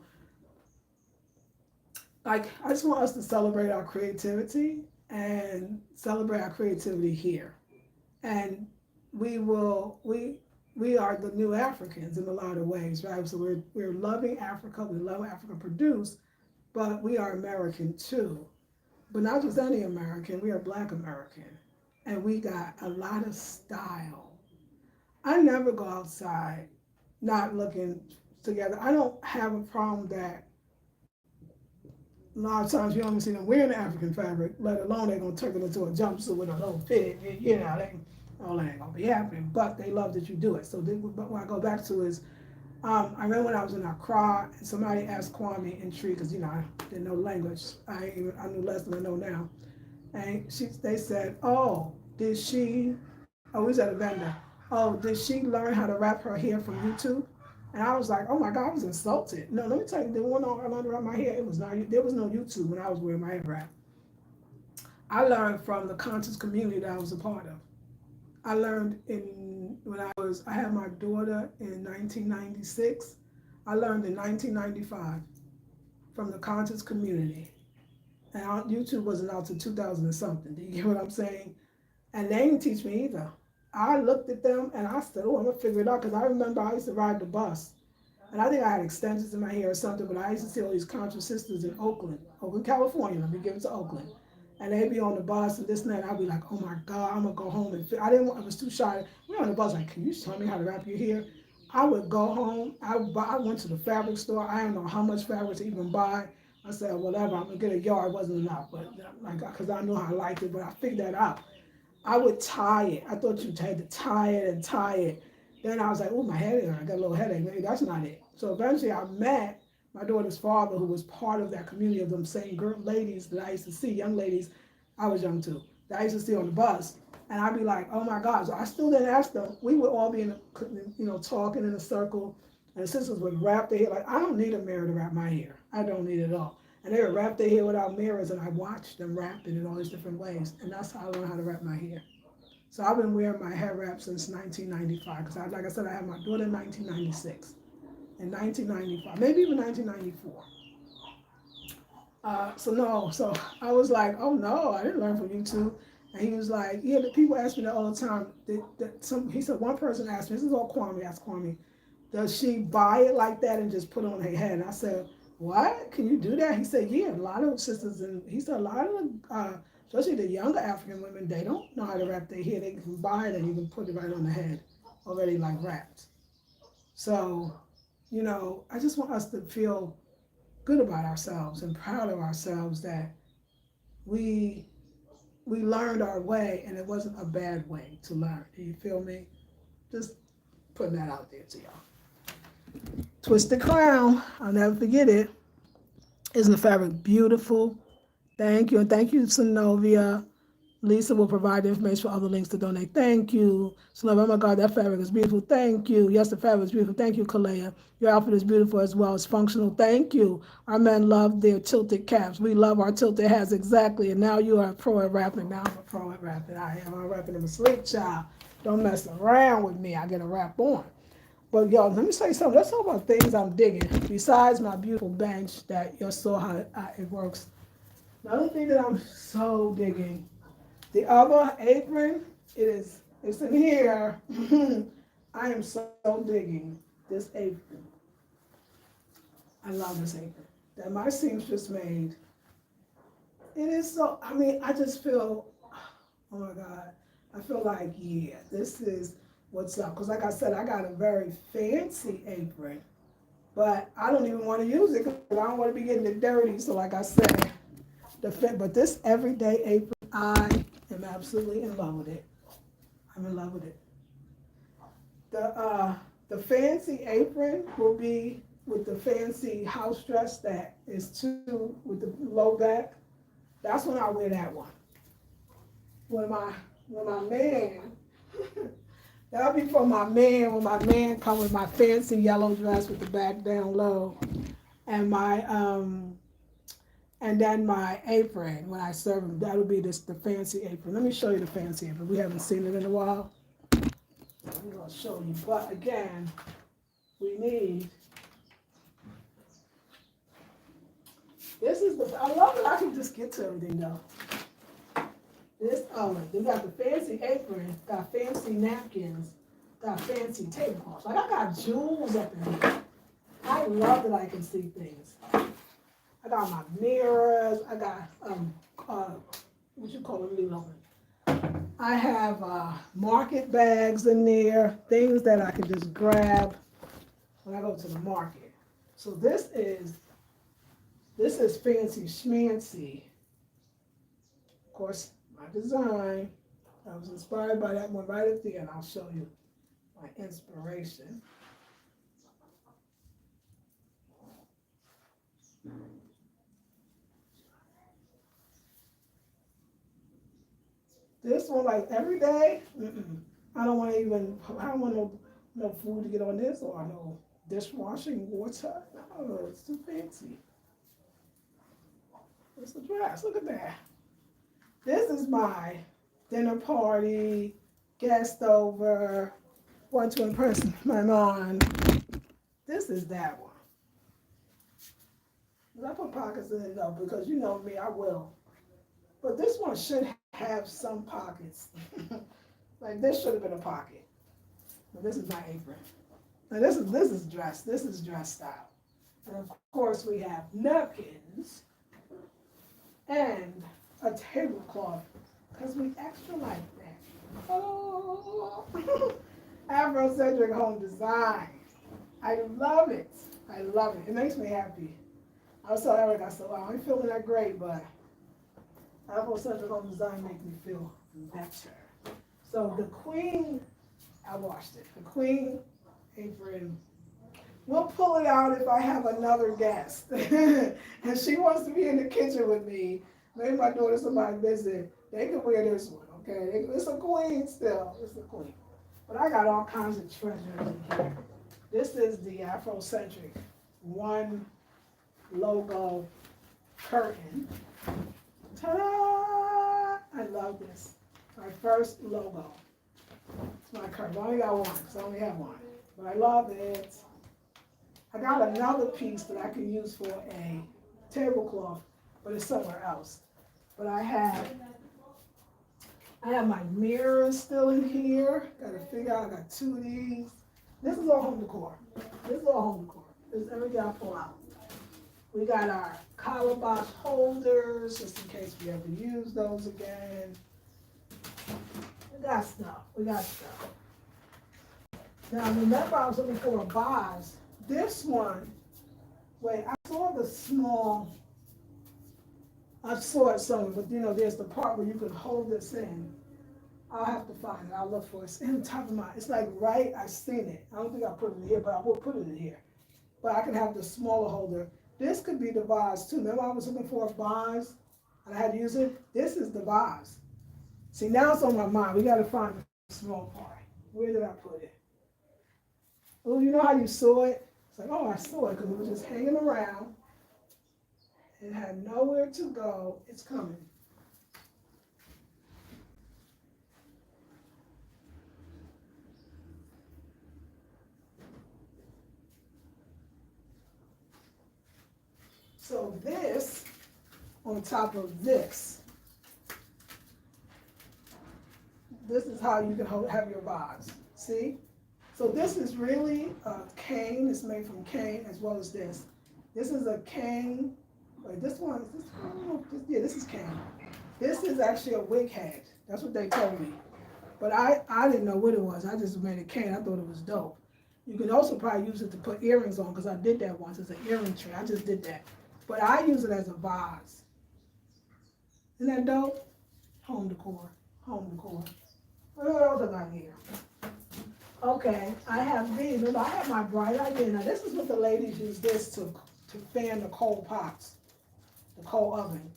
like I just want us to celebrate our creativity and celebrate our creativity here. And we are the new Africans in a lot of ways, right? So we're loving Africa, we love Africa produce, but we are American too. But not just any American, we are Black American. And we got a lot of style. I never go outside not looking together. I don't have a problem that a lot of times you don't even see them wearing the African fabric, let alone they're gonna turn it into a jumpsuit with a little fit. You know, oh, that ain't gonna be happening. But they love that you do it. So but what I go back to is, I remember when I was in Accra and somebody asked Kwame in Tree, because I didn't know language. I knew less than I know now. And they said, oh, did she? Oh, we was at a vendor. Oh, did she learn how to wrap her hair from YouTube? And I was like, oh my God, I was insulted. No, let me tell you, the one I learned to wrap my hair, it was not. There was no YouTube when I was wearing my hair wrap. I learned from the conscious community that I was a part of. I learned I had my daughter in 1996. I learned in 1995 from the conscious community. And YouTube wasn't out to 2000 and something. Do you get what I'm saying? And they didn't teach me either. I looked at them and I said, oh, I'm going to figure it out. Because I remember I used to ride the bus. And I think I had extensions in my hair or something, but I used to see all these conscious sisters in Oakland, California. Let me give it to Oakland. And they'd be on the bus and this and that. And I'd be like, oh my God, I'm going to go home. And I was too shy. We were on the bus, like, can you tell me how to wrap your hair? I would go home. I went to the fabric store. I don't know how much fabric to even buy. I said, whatever, I'm going to get a yard. It wasn't enough, but because I knew how I liked it, but I figured that out. I would tie it. I thought you had to tie it and tie it. Then I was like, oh, my head, I got a little headache. Maybe that's not it. So eventually I met my daughter's father, who was part of that community of them same ladies that I used to see, young ladies, I was young too, that I used to see on the bus. And I'd be like, oh my God. So I still didn't ask them. We would all be talking in a circle. And the sisters would wrap their hair. Like, I don't need a mirror to wrap my hair. I don't need it at all. And they would wrap their hair without mirrors, and I watched them wrap it in all these different ways. And that's how I learned how to wrap my hair. So I've been wearing my hair wrap since 1995. Because like I said, I had my daughter in 1996. In 1995, maybe even 1994. So I was like, oh no, I didn't learn from YouTube. And he was like, yeah, the people ask me that all the time. He said, one person asked me, this is all Kwame, asked Kwame, does she buy it like that and just put it on her head? And I said, what? Can you do that? He said, yeah, a lot of sisters, and he said a lot of, especially the younger African women, they don't know how to wrap their hair. They can buy it and you can put it right on the head, already like wrapped. So, I just want us to feel good about ourselves and proud of ourselves that we learned our way and it wasn't a bad way to learn. Do you feel me? Just putting that out there to y'all. Twisted Crown, I'll never forget it. Isn't the fabric beautiful? Thank you. And thank you, Synovia. Lisa will provide the information for other links to donate. Thank you. Synovia, oh my God, that fabric is beautiful. Thank you. Yes, the fabric is beautiful. Thank you, Kalea. Your outfit is beautiful as well. It's functional. Thank you. Our men love their tilted caps. We love our tilted hats, exactly. And now you are a pro at rapping. Now I'm a pro at rapping. I am. I'm rapping in my sleep, child. Don't mess around with me. I get a rap on. But y'all, let me say something. Let's talk about things I'm digging. Besides my beautiful bench that you saw how it works. Another thing that I'm so digging, the other apron, it's in here. I am so digging this apron. I love this apron that my seamstress made. It is so, I just feel, oh my God, I feel like, yeah, this is what's up. Because like I said, I got a very fancy apron, but I don't even want to use it because I don't want to be getting it dirty. So like I said, but this everyday apron, I am absolutely in love with it. I'm in love with it. The fancy apron will be with the fancy house dress that is too with the low back. That's when I wear that one. When my man, that'll be for my man. When my man come with my fancy yellow dress with the back down low, and and then my apron when I serve him. That'll be the fancy apron. Let me show you the fancy apron. We haven't seen it in a while. I'm gonna show you. But again, we need. This is I love that I can just get to everything though. They got the fancy apron, got fancy napkins, got fancy tablecloths. Like I got jewels up in here. I love that I can see things. I got my mirrors. I got what you call them, Lilo? I have market bags in there, things that I can just grab when I go to the market. So this is fancy schmancy. Of course, my design. I was inspired by that one right at the end. I'll show you my inspiration. This one, like every day, I don't want to even, I don't want no food to get on this or no dishwashing water. No, it's too fancy. It's a dress. Look at that. This is my dinner party, guest over, want to impress my mom. This is that one. I put pockets in it though, because you know me, I will. But this one should have some pockets. Like this should have been a pocket. But this is my apron. Now this is dress. This is dress style. And of course we have napkins and a tablecloth because we extra like that. Oh, Afrocentric home design. I love it. I love it. It makes me happy. I was telling Eric, I said, well, I ain't feeling that great, but Afrocentric home design makes me feel better. So the queen, I washed it. The queen apron. We'll pull it out if I have another guest. And she wants to be in the kitchen with me. Maybe my daughter, somebody visit. They can wear this one, okay? It's a queen still. It's a queen. But I got all kinds of treasures in here. This is the Afrocentric One logo curtain. Ta-da! I love this. My first logo. It's my curtain. I only got one, because I only have one. But I love it. I got another piece that I can use for a tablecloth, but it's somewhere else. But I have my mirrors still in here. Got to figure out, I got two of these. This is all home decor. This is all home decor. This is everything I pull out. We got our calabash holders, just in case we ever use those again. We got stuff. We got stuff. Now, remember I was looking for a vase. This one, wait, I saw the small, I saw it somewhere, but you know, there's the part where you can hold this in. I'll have to find it. I'll look for it. It's in the top of my, it's like right, I seen it. I don't think I put it in here, but I will put it in here. But I can have the smaller holder. This could be the vase too. Remember I was looking for a vase and I had to use it? This is the vase. See, now it's on my mind. We got to find the small part. Where did I put it? Oh, you know how you saw it? It's like, oh, I saw it because it was just hanging around. It had nowhere to go. It's coming. So this, on top of this is how you can have your vase. See? So this is really a cane. It's made from cane as well as this. This is a cane. Wait, this one, is this, I don't know if this, yeah, this is cane. This is actually a wig head. That's what they told me. But I didn't know what it was. I just made a cane. I thought it was dope. You can also probably use it to put earrings on because I did that once. It's an earring tray. I just did that. But I use it as a vase. Isn't that dope? Home decor. Home decor. What else I got here? Okay, I have these. Remember, I have my bright idea. Now, this is what the ladies use this to fan the coal pots, the coal oven.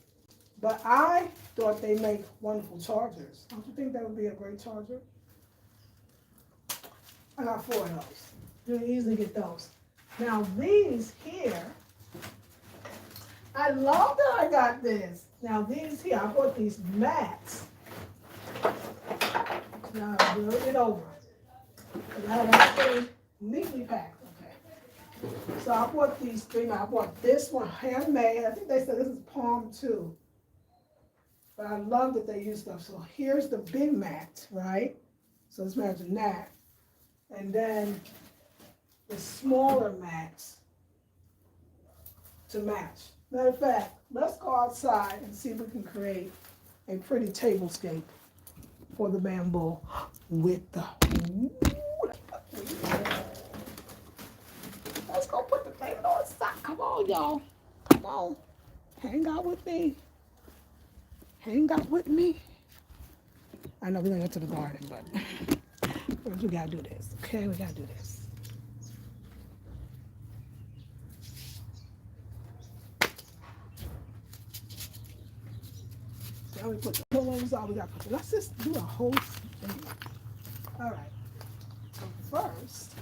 But I thought they make wonderful chargers. Don't you think that would be a great charger? I got 4 of those. You can easily get those. Now, these here, I love that I got this. Now, these here, I bought these mats. Now, build it over. And I have everything neatly packed, okay. So I bought these 3. I bought this one handmade. I think they said this is palm 2. But I love that they use stuff. So here's the big mat, right? So let's imagine that. And then the smaller mats to match. Matter of fact, let's go outside and see if we can create a pretty tablescape for the bamboo with the, let's go put the table on the side. Come on, y'all. Come on. Hang out with me. Hang out with me. I know we're gonna get to the garden, but first we gotta do this. Okay, we gotta do this. Now we put the pillows on. We gotta put. Let's just do a whole thing. All right. So first,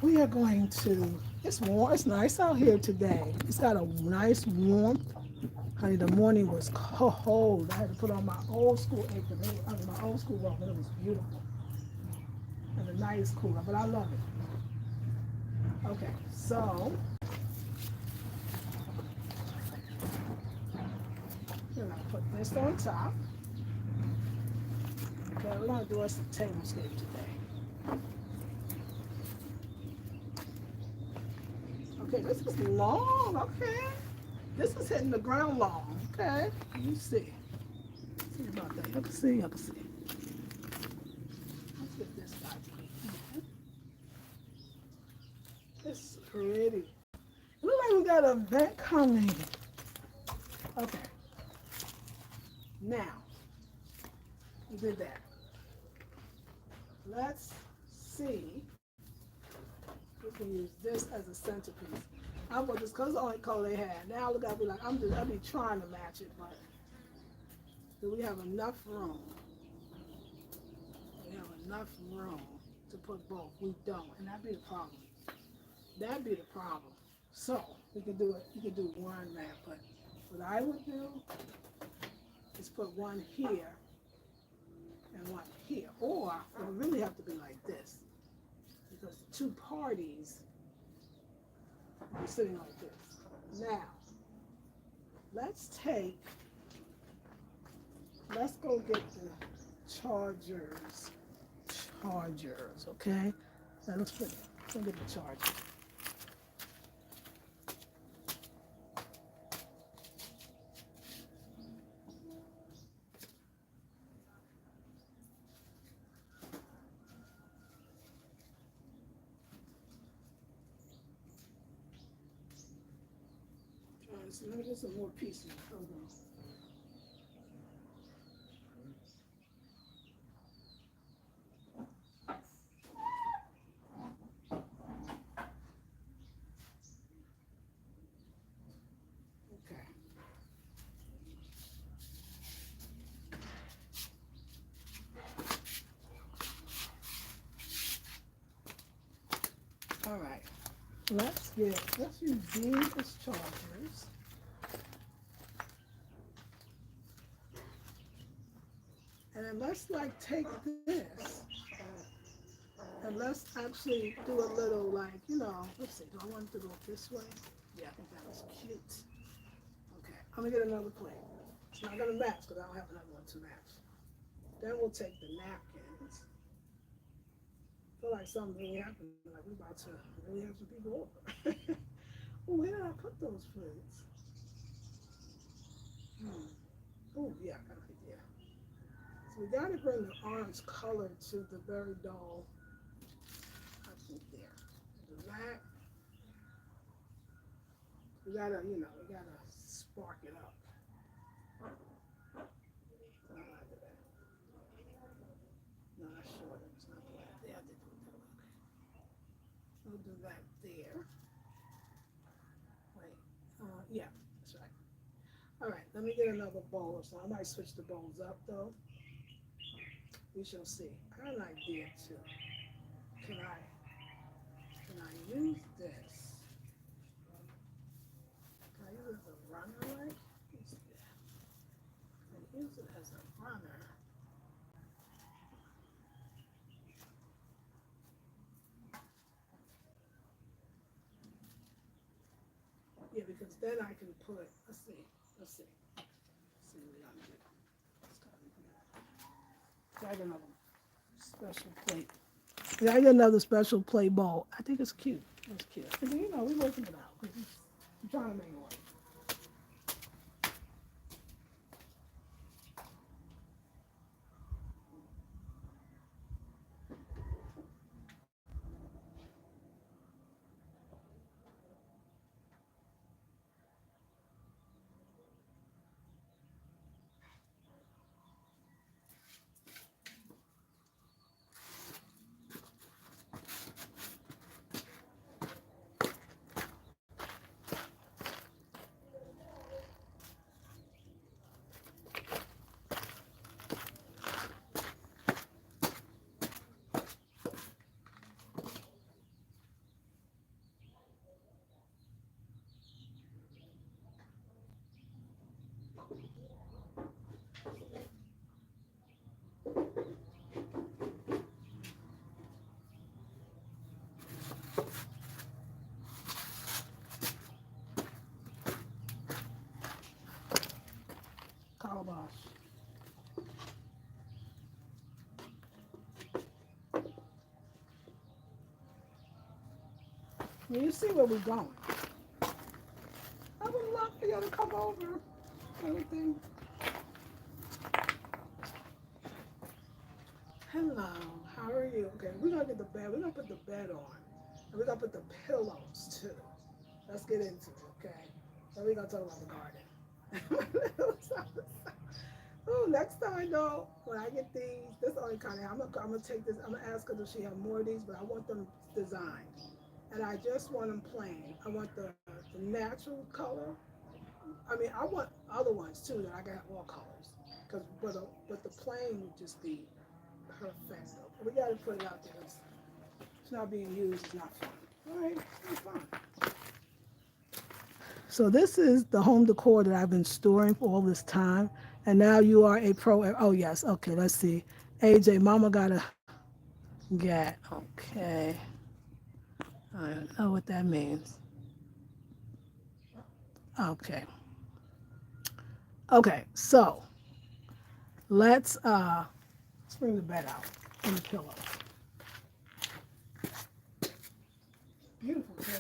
we are going to. It's warm. It's nice out here today. It's got a nice warmth. Honey, the morning was cold. I had to put on my old school apron. I mean, my old school robe, and it was beautiful. And the night is cooler, but I love it. Okay, so you're gonna put this on top. Okay, we're gonna do us a tablescape today. Okay, this is long. Okay, this is hitting the ground long. Okay, you see. See about that? You can see. You can see. Let's get this guy. It's pretty. It looks like we got an event coming. Okay. Now, we did that. Let's see if we can use this as a centerpiece. I bought this because it's the only color they had. Now look, I'll be like, I'll be trying to match it, but do we have enough room? We have enough room to put both. We don't, and that'd be the problem. That'd be the problem. So we could do it. You could do one map, but what I would do is put one here and one here, or it would really have to be like this because the two parties are sitting like this. Now, let's go get the chargers. Okay? That looks pretty. Let's go get the chargers. So let me get some more pieces. Hold on. Okay. All right. Let's use these as chargers. And then let's like take this and let's actually do a little like, let's see, do I want it to go this way? Yeah, I think that was cute. Okay, I'm gonna get another plate. It's not gonna match because I don't have another one to match. Then we'll take the napkins. I feel like something really happened, like we're about to really have some people over. Oh, where did I put those plates? Oh, yeah, I got an idea. So we gotta bring the orange color to the very dull, I think there. The black, we gotta spark it up. No, that's shorter, it's not black. Yeah, I did do it that way, okay. We'll do that there. Wait, yeah, that's right. All right, let me get another bowl or something. I might switch the bowls up though. We shall see. I got an idea too. Can I use this? Can I use it as a runner, like? Let's see that. Can I use it as a runner? Yeah, because then I can put, let's see. Let's see what we gotta do. So I got another special plate. Yeah, I got another special plate bowl. I think it's cute. It's cute. And then, we're working it out. I'm trying to make it work. You see where we're going. I would love for you to come over. Everything. Hello, how are you? Okay, we're gonna get the bed. We're gonna put the bed on. And we're gonna put the pillows too. Let's get into it, okay? Then we're gonna talk about the garden. Oh, next time though, when I get these, this only kind of, I'm gonna take this, I'm gonna ask her if she have more of these, but I want them designed. And I just want them plain. I want the natural color. I mean, I want other ones too that I can have all colors. Cause, but the plain would just be perfect. We gotta put it out there. It's not being used. It's not fun. All right, it's not fun. So this is the home decor that I've been storing for all this time. And now you are a pro. Oh yes. Okay. Let's see. AJ, Mama gotta get. Okay. I don't know what that means. Okay. Okay. So let's bring the bed out and the pillow. Beautiful pillow.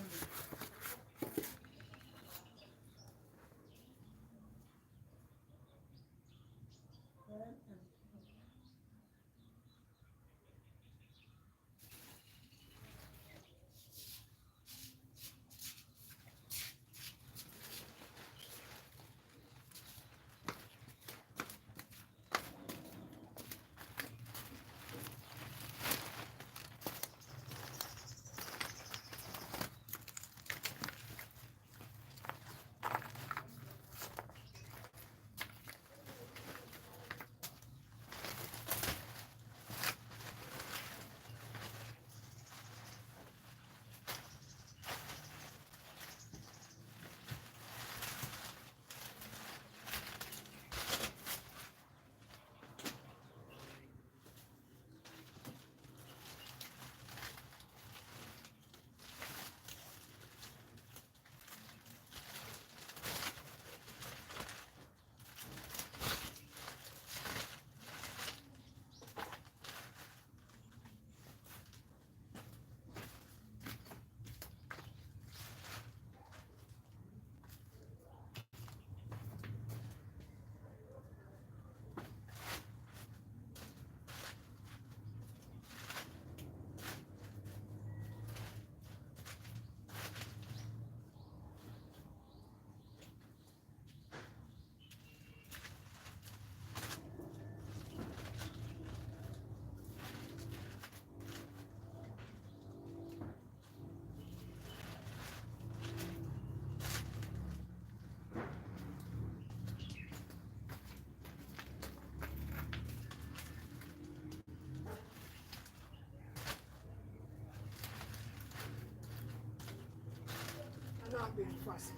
I'm not being fussy.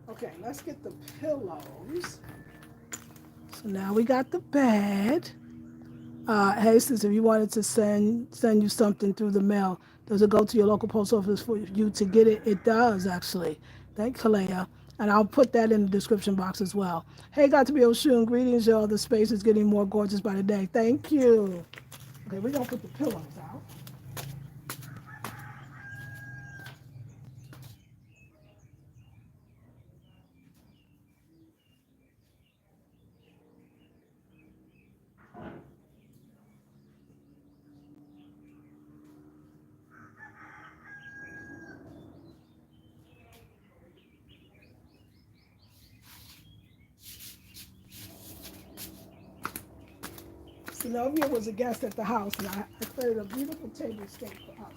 Okay, let's get the pillows. So now we got the bed. Hey, sis, if you wanted to send you something through the mail, does it go to your local post office for you to get it? It does, actually. Thank Kalea. And I'll put that in the description box as well. Hey, got to be Oshun. Greetings, y'all. The space is getting more gorgeous by the day. Thank you. Okay, we're going to put the pillows out. Sylvia was a guest at the house, and I created a beautiful tablescape for us.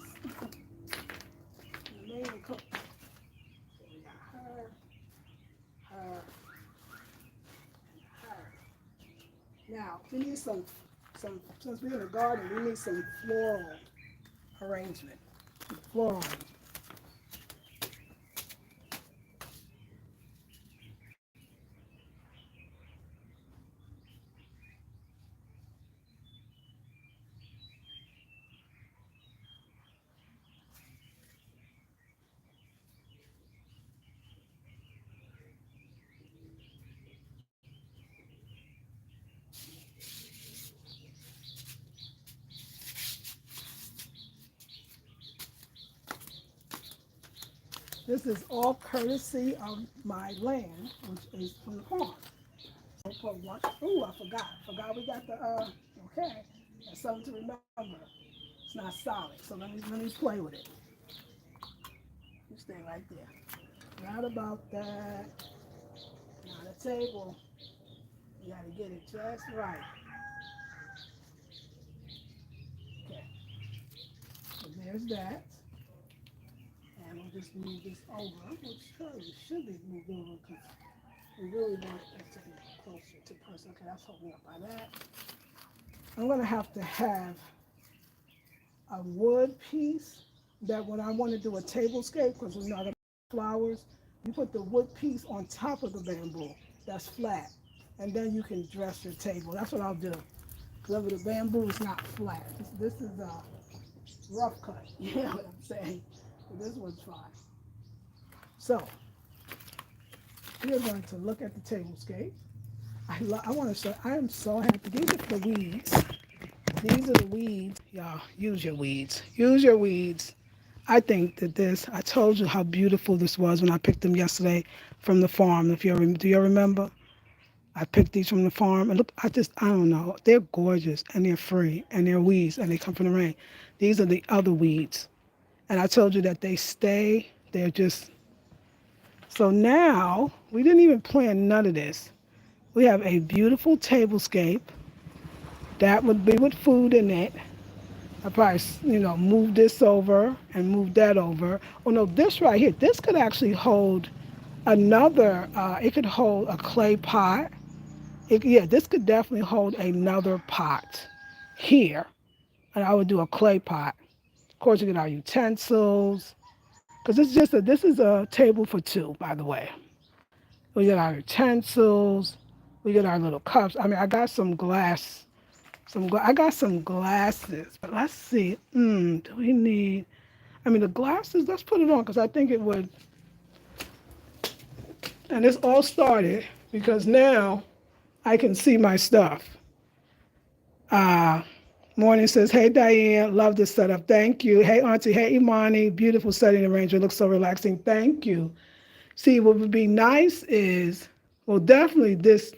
And the main cook. So we got her, her, her. Now, we need since we're in the garden, we need some floral arrangement. Floral arrangement. This is all courtesy of my land, which is from the farm. So for one, ooh, I forgot. Forgot we got the, okay. That's something to remember. It's not solid. So let me play with it. You stay right there. Right about that. Now the table, you gotta get it just right. Okay. So there's that. And we'll just move this over, which probably should be moved over because we really want it to be closer to the person. Okay, that's holding up by that. I'm gonna have a wood piece that when I want to do a tablescape, because we're not gonna put flowers, you put the wood piece on top of the bamboo that's flat, and then you can dress your table. That's what I'll do. Because the bamboo is not flat. This is a rough cut. You know what I'm saying? But this one's fine. So we're going to look at the tablescape. I want to show. I am so happy. These are the weeds. These are the weeds. Y'all, use your weeds. Use your weeds. I think that this, I told you how beautiful this was when I picked them yesterday from the farm. If you do you remember? I picked these from the farm. And look, I don't know. They're gorgeous and they're free and they're weeds and they come from the rain. These are the other weeds. And I told you that they stay. They're just, so now we didn't even plan none of this. We have a beautiful tablescape that would be with food in it. I probably, move this over and move that over. Oh no, this right here, this could actually hold another, it could hold a clay pot. Yeah, this could definitely hold another pot here. And I would do a clay pot. Of course, you get our utensils. Because this is a table for two, by the way. We get our utensils. We get our little cups. I mean, I got some glass. I got some glasses, but let's see. Do we need? I mean, the glasses. Let's put it on because I think it would. And this all started because now I can see my stuff. Morning says, "Hey Diane, love this setup. Thank you. Hey Auntie, hey Imani, beautiful setting arrangement. Looks so relaxing. Thank you. See, what would be nice is, well, definitely this.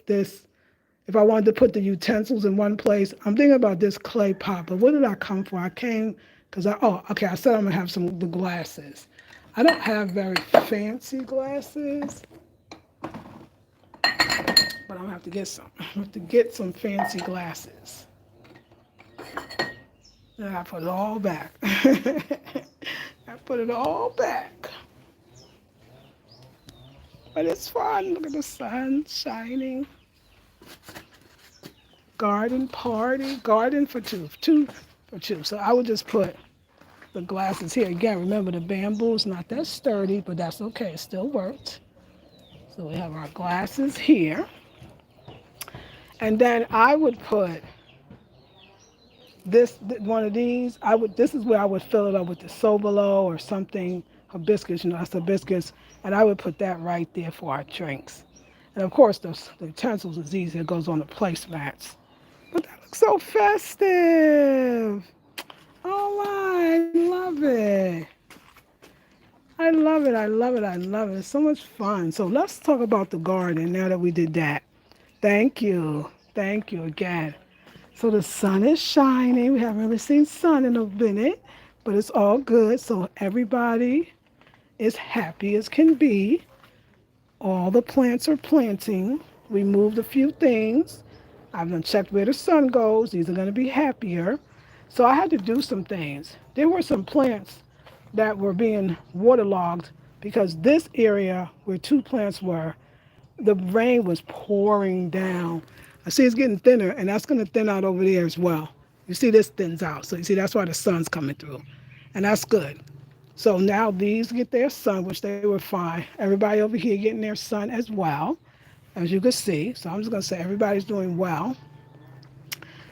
If I wanted to put the utensils in one place, I'm thinking about this clay pot. But what did I come for? I came because I said I'm gonna have some of the glasses. I don't have very fancy glasses, but I'm gonna have to get some. I have to get some fancy glasses. And I put it all back. I put it all back. But it's fun. Look at the sun shining. Garden party. Garden for two. Two for two. So I would just put the glasses here. Again, remember the bamboo's not that sturdy, but that's okay. It still worked. So we have our glasses here. And then I would put one of these. This is where I would fill it up with the Sobolo or something, hibiscus, that's hibiscus. And I would put that right there for our drinks. And of course, the utensils is easy. It goes on the placemats. But that looks so festive. Oh, I love it. I love it. I love it. I love it. It's so much fun. So let's talk about the garden now that we did that. Thank you. Thank you again. So the sun is shining. We haven't really seen sun in a minute, but it's all good. So everybody is happy as can be. All the plants are planting. We moved a few things. I've done checked where the sun goes. These are going to be happier. So I had to do some things. There were some plants that were being waterlogged because this area where two plants were, the rain was pouring down. I see it's getting thinner, and that's going to thin out over there as well. You see this thins out. So you see that's why the sun's coming through. And that's good. So now these get their sun, which they were fine. Everybody over here getting their sun as well, as you can see. So I'm just going to say everybody's doing well.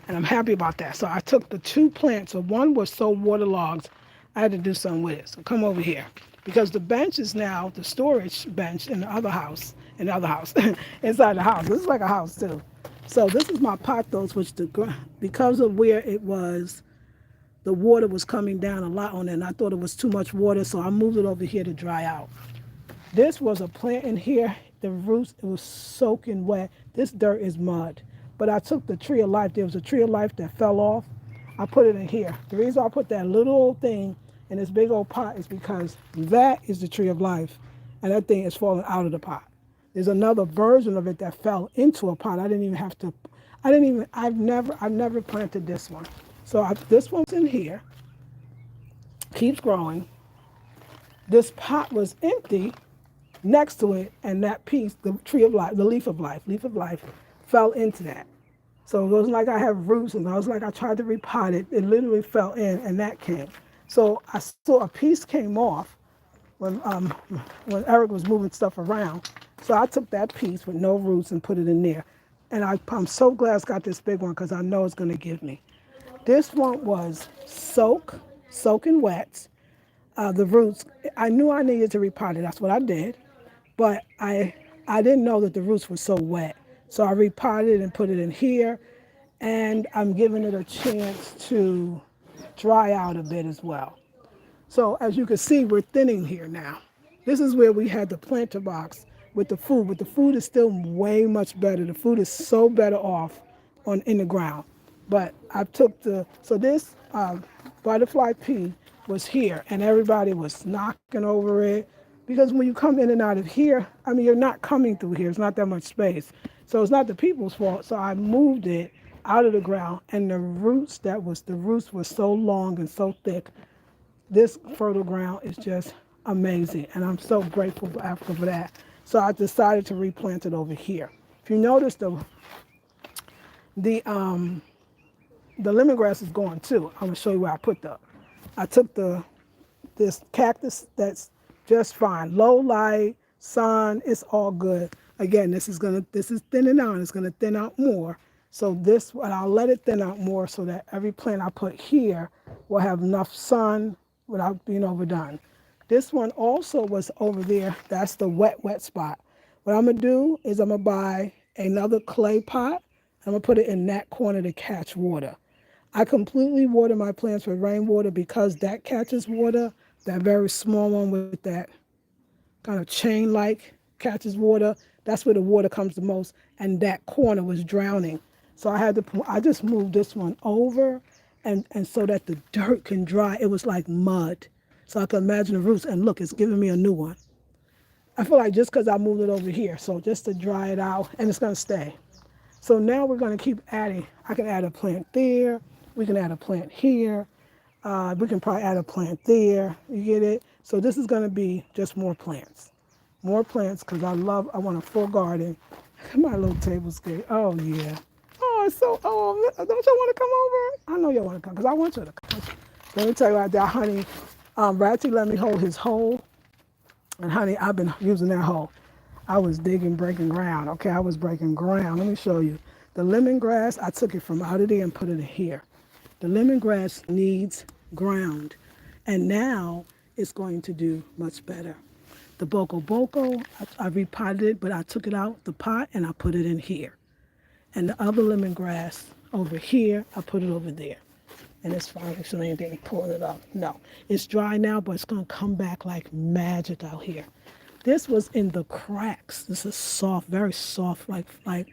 And I'm happy about that. So I took the two plants. So one was so waterlogged, I had to do something with it. So come over here. Because the bench is now the storage bench in the other house, inside the house. This is like a house too. So this is my pothos, which because of where it was the water was coming down a lot on it, and I thought it was too much water, so I moved it over here to dry out. This was a plant in here. The roots, it was soaking wet. This dirt is mud. But I took the tree of life. There was a tree of life that fell off. I put it in here. The reason I put that little old thing in this big old pot is because that is the tree of life. And that thing is falling out of the pot. There's another version of it that fell into a pot. I've never planted this one. So this one's in here, keeps growing. This pot was empty next to it, and that piece, the tree of life, the leaf of life, fell into that. So it wasn't like I have roots, and I was like, I tried to repot it. It literally fell in, and that came. So I saw a piece came off when Eric was moving stuff around. So I took that piece with no roots and put it in there. And I'm so glad it's got this big one because I know it's going to give me. This one was soaking wet. The roots, I knew I needed to repot it. That's what I did. But I didn't know that the roots were so wet. So I repotted and put it in here. And I'm giving it a chance to dry out a bit as well. So as you can see, we're thinning here now. This is where we had the planter box with the food, but the food is still way much better. The food is so better off in the ground. But I took so this butterfly pea was here, and everybody was knocking over it, because when you come in and out of here, I mean, you're not coming through here. It's not that much space. So it's not the people's fault. So I moved it out of the ground, and the roots were so long and so thick. This fertile ground is just amazing, and I'm so grateful for Africa for that. So I decided to replant it over here. If you notice, the lemongrass is gone too. I'm gonna show you where I took this cactus that's just fine. Low light, sun, it's all good. Again, this is thinning out. It's gonna thin out more. So and I'll let it thin out more so that every plant I put here will have enough sun without being overdone. This one also was over there. That's the wet spot. What I'm gonna do is I'm gonna buy another clay pot. I'm gonna put it in that corner to catch water. I completely water my plants with rainwater because that catches water. That very small one with that kind of chain-like catches water. That's where the water comes the most. And that corner was drowning. So I just moved this one over and so that the dirt can dry. It was like mud. So I can imagine the roots. And look, it's giving me a new one. I feel like just because I moved it over here. So just to dry it out, and it's going to stay. So now we're going to keep adding. I can add a plant there. We can add a plant here. We can probably add a plant there. You get it? So this is going to be just more plants. More plants because I want a full garden. My little tablescape. Oh, yeah. Oh, it's so, don't y'all want to come over? I know y'all want to come because I want you to come. Let me tell you about that, honey. Ratchy let me hold his hole. And, honey, I've been using that hole. I was breaking ground. Okay, I was breaking ground. Let me show you. The lemongrass, I took it from out of there and put it in here. The lemongrass needs ground. And now it's going to do much better. The boko, I repotted it, but I took it out the pot and I put it in here. And the other lemongrass over here, I put it over there. And it's fine. So anything pulling it up. No, it's dry now, but it's going to come back like magic out here. This was in the cracks. This is soft, very soft, like a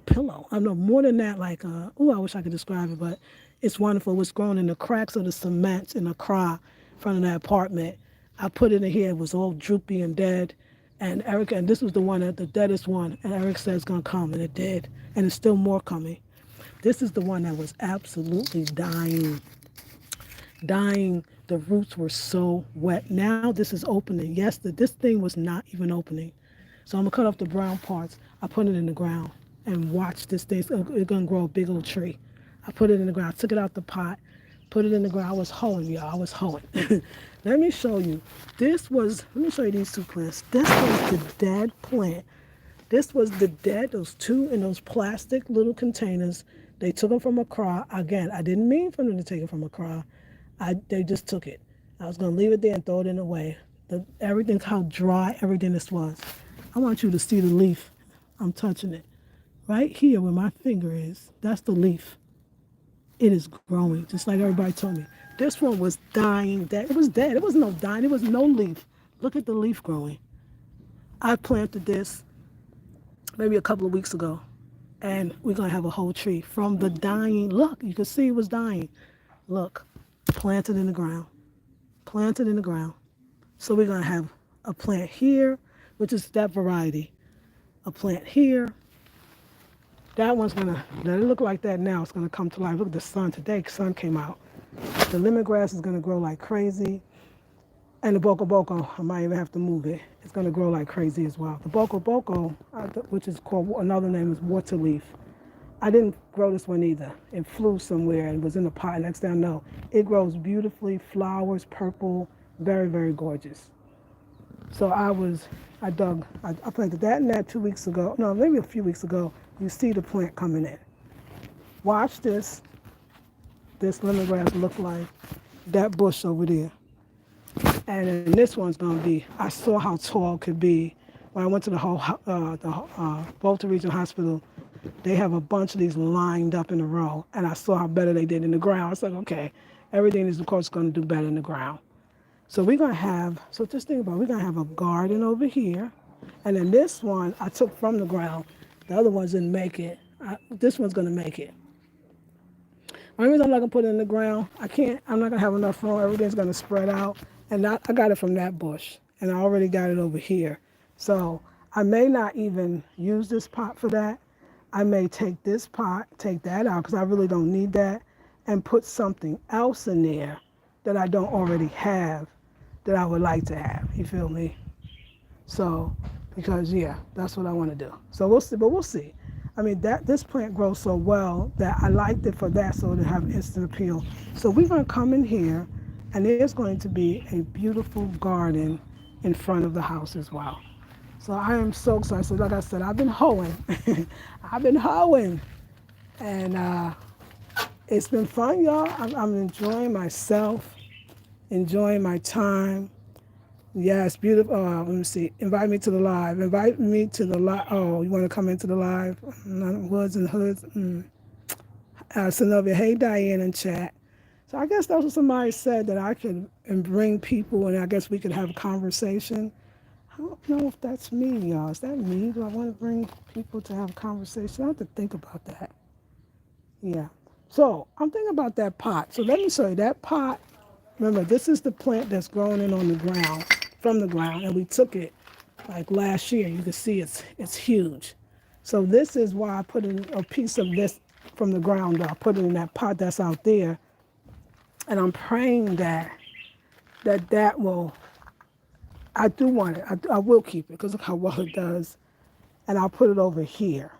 pillow. I know more than that, I wish I could describe it, but it's wonderful. It was grown in the cracks of the cement in the cry in front of that apartment. I put it in here. It was all droopy and dead. And this was the deadest one. And Eric said it's going to come, and it did. And it's still more coming. This is the one that was absolutely dying. The roots were so wet. Now this is opening. Yes, this thing was not even opening. So I'm going to cut off the brown parts. I put it in the ground and watch this thing. It's going to grow a big old tree. I put it in the ground. I took it out the pot, put it in the ground. I was hoeing, y'all. I was hoeing. Let me show you. Let me show you these two plants. This was the dead plant. This was those two in those plastic little containers. They took them from a cry. Again, I didn't mean for them to take it from a cry. They just took it. I was going to leave it there and throw it in away. How dry everything this was. I want you to see the leaf. I'm touching it. Right here where my finger is, that's the leaf. it is growing, just like everybody told me. This one was dying. That it was dead. It was no dying. It was no leaf. Look at the leaf growing. I planted this maybe a couple of weeks ago, and we're gonna have a whole tree from the dying. Look, you can see it was dying. Look, planted in the ground, planted in the ground. So we're gonna have a plant here, which is that variety. A plant here. That one's gonna. Let it look like that now. It's gonna come to life. Look at the sun today. Sun came out. The lemongrass is gonna grow like crazy, and the boko boko. I might even have to move it. It's gonna grow like crazy as well. The boko boko, which is called another name is water leaf. I didn't grow this one either. It flew somewhere and was in a pot. Next thing I know, it grows beautifully. Flowers, purple, very very gorgeous. So I planted that and that 2 weeks ago. No, maybe a few weeks ago. You see the plant coming in. Watch this lemongrass look like that bush over there. And then this one's gonna be, I saw how tall it could be. When I went to the Bolton Regional Hospital, they have a bunch of these lined up in a row. And I saw how better they did in the ground. It's like, okay, everything is of course gonna do better in the ground. So we're gonna have, so just think about it, we're gonna have a garden over here. And then this one I took from the ground. The other ones didn't make it. This one's gonna make it. The only reason I'm not gonna put it in the ground, I'm not gonna have enough room. Everything's gonna spread out. And I got it from that bush. And I already got it over here. So I may not even use this pot for that. I may take this pot, take that out, because I really don't need that, and put something else in there that I don't already have that I would like to have. You feel me? So, because yeah, that's what I want to do. So we'll see, but we'll see. I mean, this plant grows so well that I liked it for that, so to have instant appeal. So we're going to come in here, and there's going to be a beautiful garden in front of the house as well. So I am so excited. So like I said, I've been hoeing. I've been hoeing. And it's been fun, y'all. I'm enjoying myself, enjoying my time. Yes, beautiful. Let me see. Invite me to the live. Invite me to the live. Oh, you want to come into the live? Woods and hoods. Sylvia, hey, Diane in chat. So I guess that's what somebody said, that I could bring people and I guess we could have a conversation. I don't know if that's me, y'all. Is that me? Do I want to bring people to have a conversation? I have to think about that. Yeah. So I'm thinking about that pot. So let me show you that pot. Remember, this is the plant that's growing in on the ground, from the ground, and we took it like last year. You can see it's huge. So this is why I put in a piece of this from the ground up, put it in that pot that's out there, and I'm praying that will. I do want it. I will keep it because look how well it does, and I'll put it over here.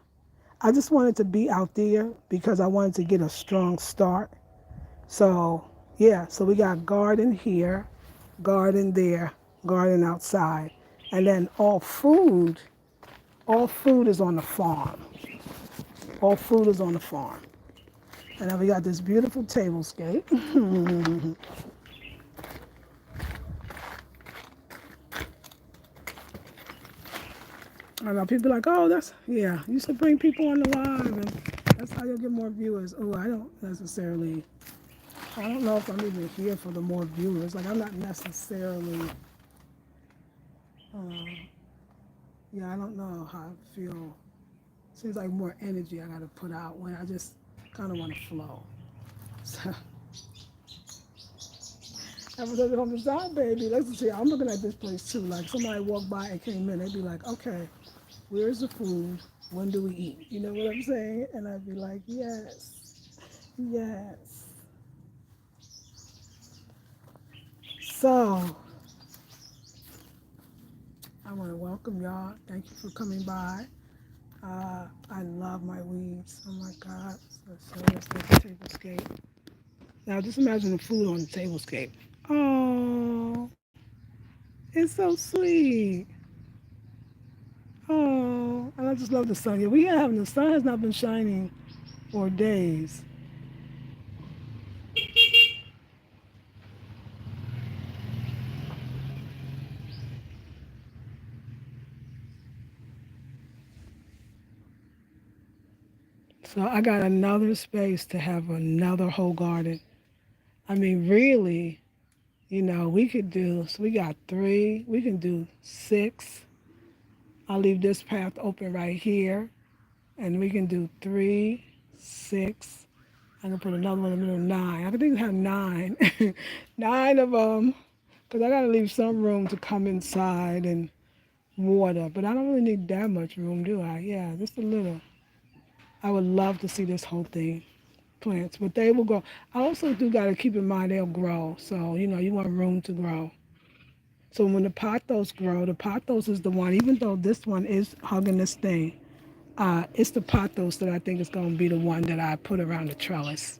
I just wanted to be out there because I wanted to get a strong start. So yeah, so we got garden here, garden there, garden outside, and then all food is on the farm. All food is on the farm. And then we got this beautiful tablescape. I know people are like, oh, yeah, you should bring people on the live, and that's how you'll get more viewers. Oh, I don't know if I'm even here for the more viewers. Like, I'm not necessarily, I don't know how I feel. Seems like more energy I got to put out when I just kind of want to flow. So, I was on the side, baby. Let's see. I'm looking at this place too. Like somebody walked by and came in, they'd be like, okay, where's the food? When do we eat? You know what I'm saying? And I'd be like, yes, yes. So, I want to welcome y'all. Thank you for coming by. I love my weeds. Oh my God. So let's get the tablescape. Now just imagine the food on the tablescape. Oh, it's so sweet. Oh, and I just love the sun. Yeah, the sun has not been shining for days. So I got another space to have another whole garden. I mean, really, we could do, so we got three, we can do six. I'll leave this path open right here, and we can do three, six. I'm gonna put another one in the middle, nine. I think we have nine, nine of them, because I gotta leave some room to come inside and water. But I don't really need that much room, do I? Yeah, just a little. I would love to see this whole thing plants, but they will grow. I also do got to keep in mind they'll grow. So, you want room to grow. So when the pothos grow, the pothos is the one, even though this one is hugging this thing, it's the pothos that I think is going to be the one that I put around the trellis.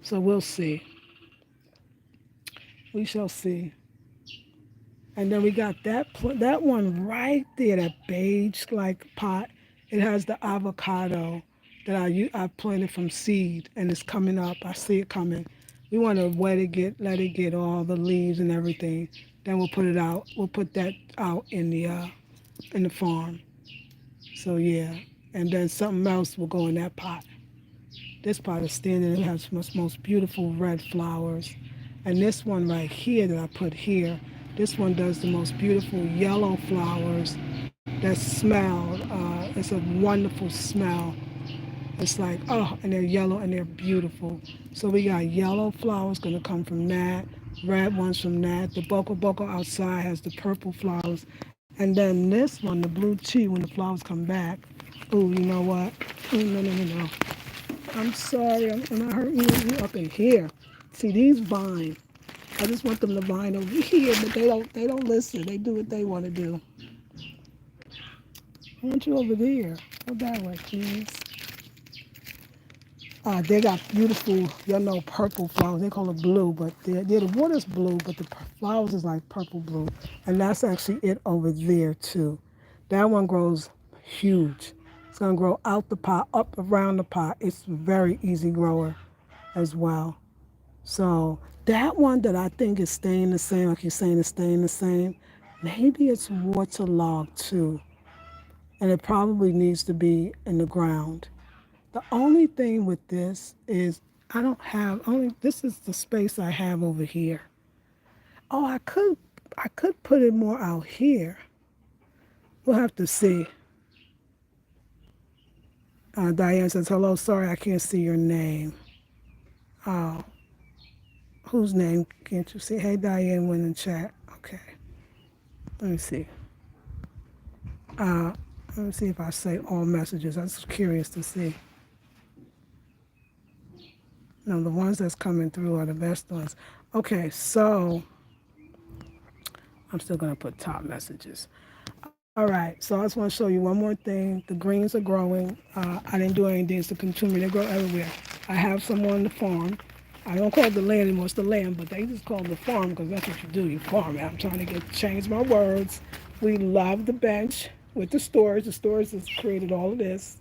So we'll see. We shall see. And then we got that one right there, that beige like pot. It has the avocado that I planted from seed, and it's coming up. I see it coming. We want to let it get all the leaves and everything. Then we'll put it out. We'll put that out in the farm. So yeah, and then something else will go in that pot. This pot is standing. It has most beautiful red flowers. And this one right here that I put here, this one does the most beautiful yellow flowers that smell. It's a wonderful smell. It's like, oh, and they're yellow and they're beautiful. So we got yellow flowers going to come from that, red ones from that. The boko outside has the purple flowers. And then this one, the blue tea, when the flowers come back, oh, you know what? Oh, no. I'm sorry, am I hurting you up in here? See, these vine. I just want them to vine over here, but they don't listen. They do what they want to do. I want you over there. Go that way, please. They got beautiful yellow purple flowers. They call it blue, but the water's blue, but the flowers is like purple blue. And that's actually it over there too. That one grows huge. It's gonna grow out the pot, up around the pot. It's a very easy grower as well. So that one that I think is staying the same, like you're saying, is staying the same. Maybe it's waterlogged too, and it probably needs to be in the ground. The only thing with this is I don't have only this is the space I have over here. Oh, I could put it more out here. We'll have to see. Diane says, hello, sorry I can't see your name. Oh, whose name can't you see? Hey, Diane went in chat. Okay, let me see. Let me see if I say all messages. I was curious to see. No, the ones that's coming through are the best ones. Okay, so I'm still going to put top messages. All right, so I just want to show you one more thing. The greens are growing. I didn't do anything. It's the consumer. They grow everywhere. I have some on the farm. I don't call it the land anymore. It's the land, but they just call it the farm because that's what you do. You farm it. I'm trying to change my words. We love the bench with the storage. The storage has created all of this.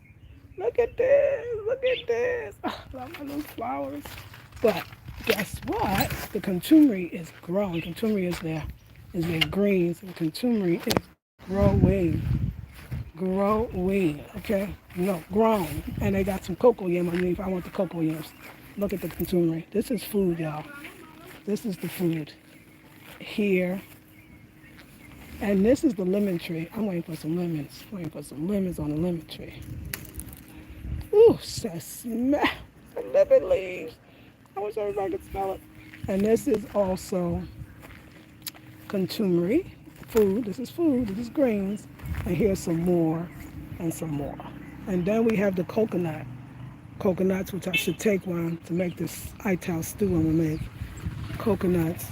Look at this. Look at this. Oh, I love my little flowers. But guess what? The consumer is growing. Consumer is there. Is there greens. And consumer is growing, okay? No, grown. And they got some cocoa yam underneath. I want the cocoa yams. Look at the consumer. This is food, y'all. This is the food. Here. And this is the lemon tree. I'm waiting for some lemons. Waiting for some lemons on the lemon tree. Ooh, that smell. The lemon leaves. I wish everybody could smell it. And this is also consumery. Food. This is food. This is greens. And here's some more and some more. And then we have the coconuts, which I should take one to make this ital stew I'm gonna make. Coconuts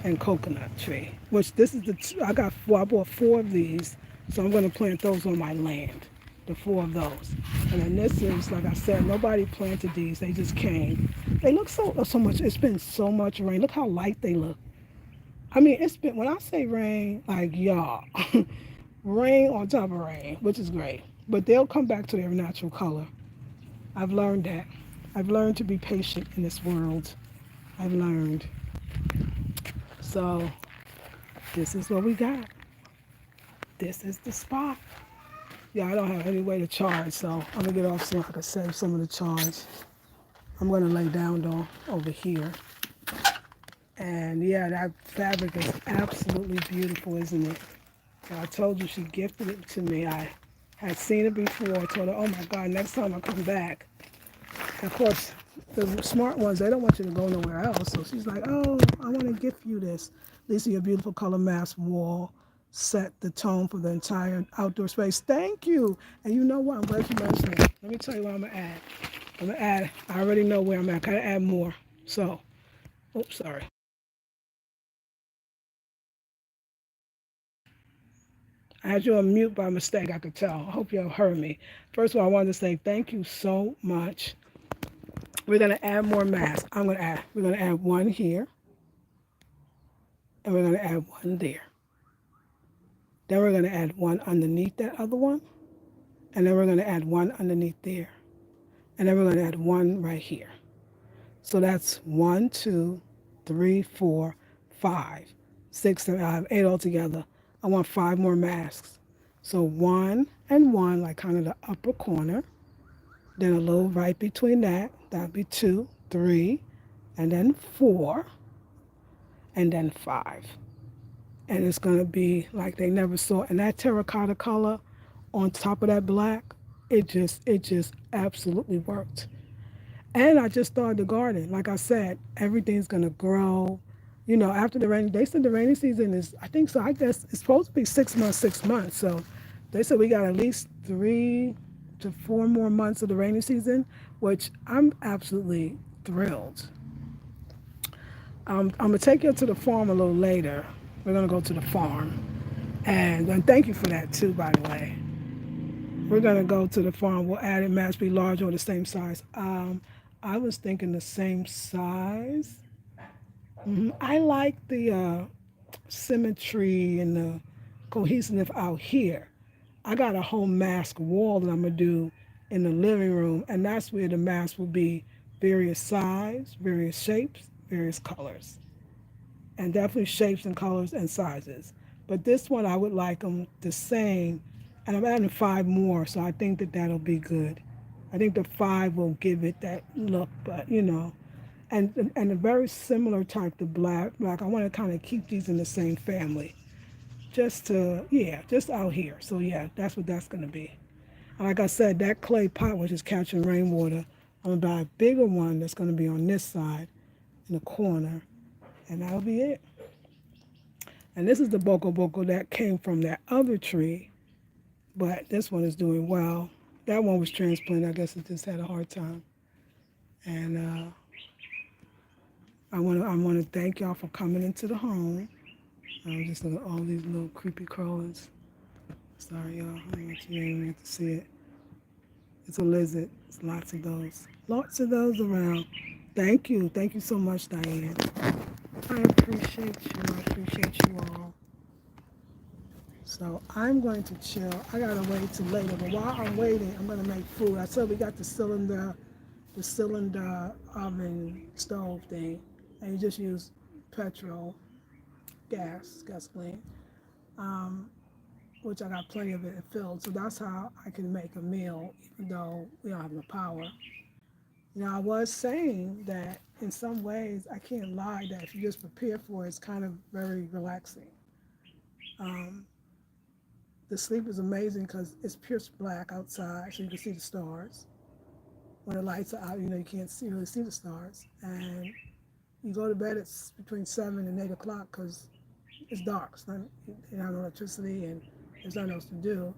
and coconut tree. Which this is I bought 4 of these, so I'm gonna plant those on my land. The 4 of those. And then this is, like I said, nobody planted these. They just came. They look so much. It's been so much rain. Look how light they look. I mean, it's been, when I say rain, like y'all, rain on top of rain, which is great. But they'll come back to their natural color. I've learned that. I've learned to be patient in this world. I've learned. So this is what we got. This is the spot. Yeah, I don't have any way to charge, so I'm gonna get off so I can save some of the charge. I'm gonna lay down though over here. And yeah, that fabric is absolutely beautiful, isn't it? And I told you she gifted it to me. I had seen it before. I told her, oh my God, next time I come back. And of course, the smart ones, they don't want you to go nowhere else. So she's like, oh, I want to gift you this. These are your beautiful color mask wall. Set the tone for the entire outdoor space. Thank you. And you know what? I'm glad you mentioned it. Let me tell you what I'm going to add. I'm going to add, I already know where I'm at. I got to add more. So, oops, sorry. I had you on mute by mistake, I could tell. I hope you heard me. First of all, I wanted to say thank you so much. We're going to add more masks. We're going to add one here, and we're going to add one there. Then we're going to add one underneath that other one, and then we're going to add one underneath there, and then we're going to add one right here. So that's one, two, three, four, five, six, seven. I have eight altogether. I want five more masks. So one and one, like kind of the upper corner. Then a little right between that. That'd be two, three, and then four, and then five. And it's gonna be like they never saw. And that terracotta color on top of that black, it just absolutely worked. And I just started the garden. Like I said, everything's gonna grow. You know, after the rain, they said the rainy season is, I think so. I guess it's supposed to be 6 months, 6 months. So they said we got at least 3 to 4 more months of the rainy season, which I'm absolutely thrilled. I'm gonna take you to the farm a little later. We're gonna go to the farm, and thank you for that too, by the way. We're gonna go to the farm. We'll add it, match, be large or the same size. I was thinking the same size. I like the symmetry and the cohesiveness out here. I got a whole mask wall that I'm gonna do in the living room, and that's where the mask will be various size, various shapes, various colors, and definitely shapes and colors and sizes. But this one I would like them the same, and I'm adding five more, so I think that that'll be good. I think the five will give it that look, but and a very similar type to black. Like I want to kind of keep these in the same family, just to just out here. So yeah, that's what that's gonna be. And like I said, that clay pot which is catching rainwater, I'm gonna buy a bigger one that's gonna be on this side in the corner, and that'll be it. And this is the boko boko that came from that other tree, but this one is doing well. That one was transplanted. I guess it just had a hard time. And I want to thank y'all for coming into the home. I'm just looking at all these little creepy crawlers. Sorry, y'all. I don't want you to get to see it. It's a lizard. It's lots of those. Lots of those around. Thank you. Thank you so much, Diane. I appreciate you. I appreciate you all. So I'm going to chill. I gotta wait till later, but while I'm waiting, I'm gonna make food. I said we got the cylinder oven stove thing, and you just use petrol, gasoline, um, which I got plenty of it filled. So that's how I can make a meal, even though we don't have no power. You know, I was saying that in some ways, I can't lie that if you just prepare for it, it's kind of very relaxing. Um, the sleep is amazing because it's pitch black outside, so you can see the stars. When the lights are out, you can't really see the stars. And you go to bed at between 7 and 8 o'clock because it's dark. It's not, you don't have no electricity and there's nothing else to do.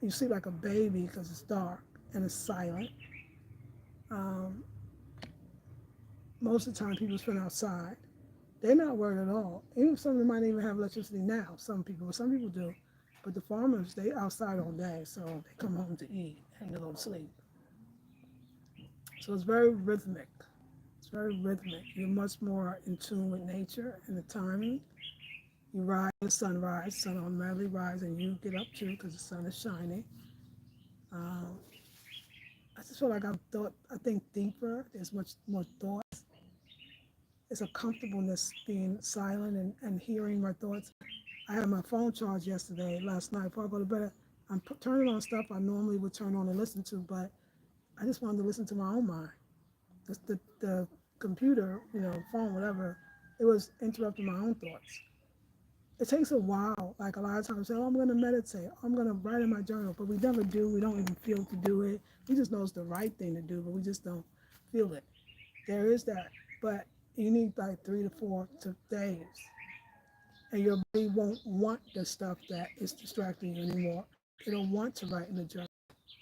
You sleep like a baby because it's dark and it's silent. Um, Most of the time, people spend outside. They're not worried at all. Even some of them might even have electricity now. Some people do. But the farmers, they outside all day, so they come home to eat and they go to sleep. So it's very rhythmic. It's very rhythmic. You're much more in tune with nature and the timing. You rise, the sunrise, sun automatically rises, and you get up too because the sun is shining. Um, I just feel like I think deeper. There's much more thought. It's a comfortableness being silent and hearing my thoughts. I had my phone charged last night before I go to bed. I'm turning on stuff I normally would turn on and listen to, but I just wanted to listen to my own mind. The computer, phone, whatever, it was interrupting my own thoughts. It takes a while. Like a lot of times, say, "Oh, I'm going to meditate. I'm going to write in my journal," but we never do. We don't even feel to do it. We just know it's the right thing to do, but we just don't feel it. There is that, but you need like 3 to 4 days, and your body won't want the stuff that is distracting you anymore. It'll want to write in the journal.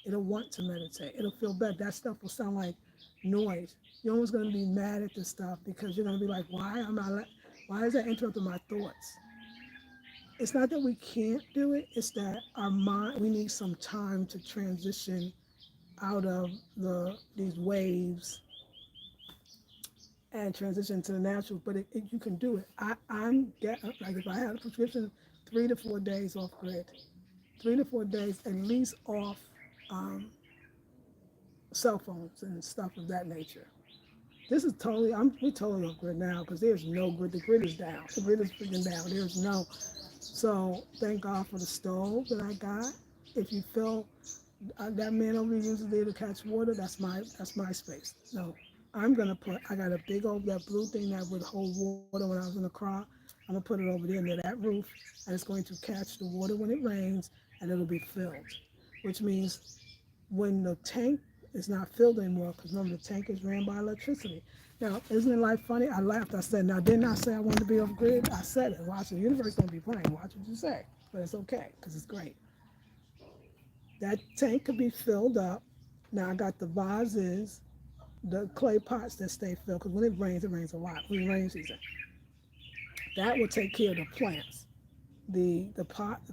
It'll want to meditate. It'll feel better. That stuff will sound like noise. You're always going to be mad at the stuff because you're going to be like, why am I? Why is that interrupting my thoughts? It's not that we can't do it. It's that our mind. We need some time to transition out of these waves and transition to the natural. But you can do it. I'm getting like if I had a prescription, 3 to 4 days off grid, 3 to 4 days at least off um, cell phones and stuff of that nature. This is totally, we totally off grid now because there's no grid. The grid is down. The grid is freaking down. There's no. So thank God for the stove that I got. If you feel that man over there uses there to catch water, that's my space. No, I got a big old that blue thing that would hold water when I was in the car. I'm gonna put it over there near that roof, and it's going to catch the water when it rains, and it'll be filled, which means when the tank is not filled anymore, because remember the tank is ran by electricity. Now, isn't it like funny? I laughed. I said, now didn't I say I wanted to be off grid? I said it. Watch the universe don't be playing. Watch what you say. But it's okay, because it's great. That tank could be filled up. Now I got the vases, the clay pots that stay filled, because when it rains a lot. When rain season, that will take care of the plants. The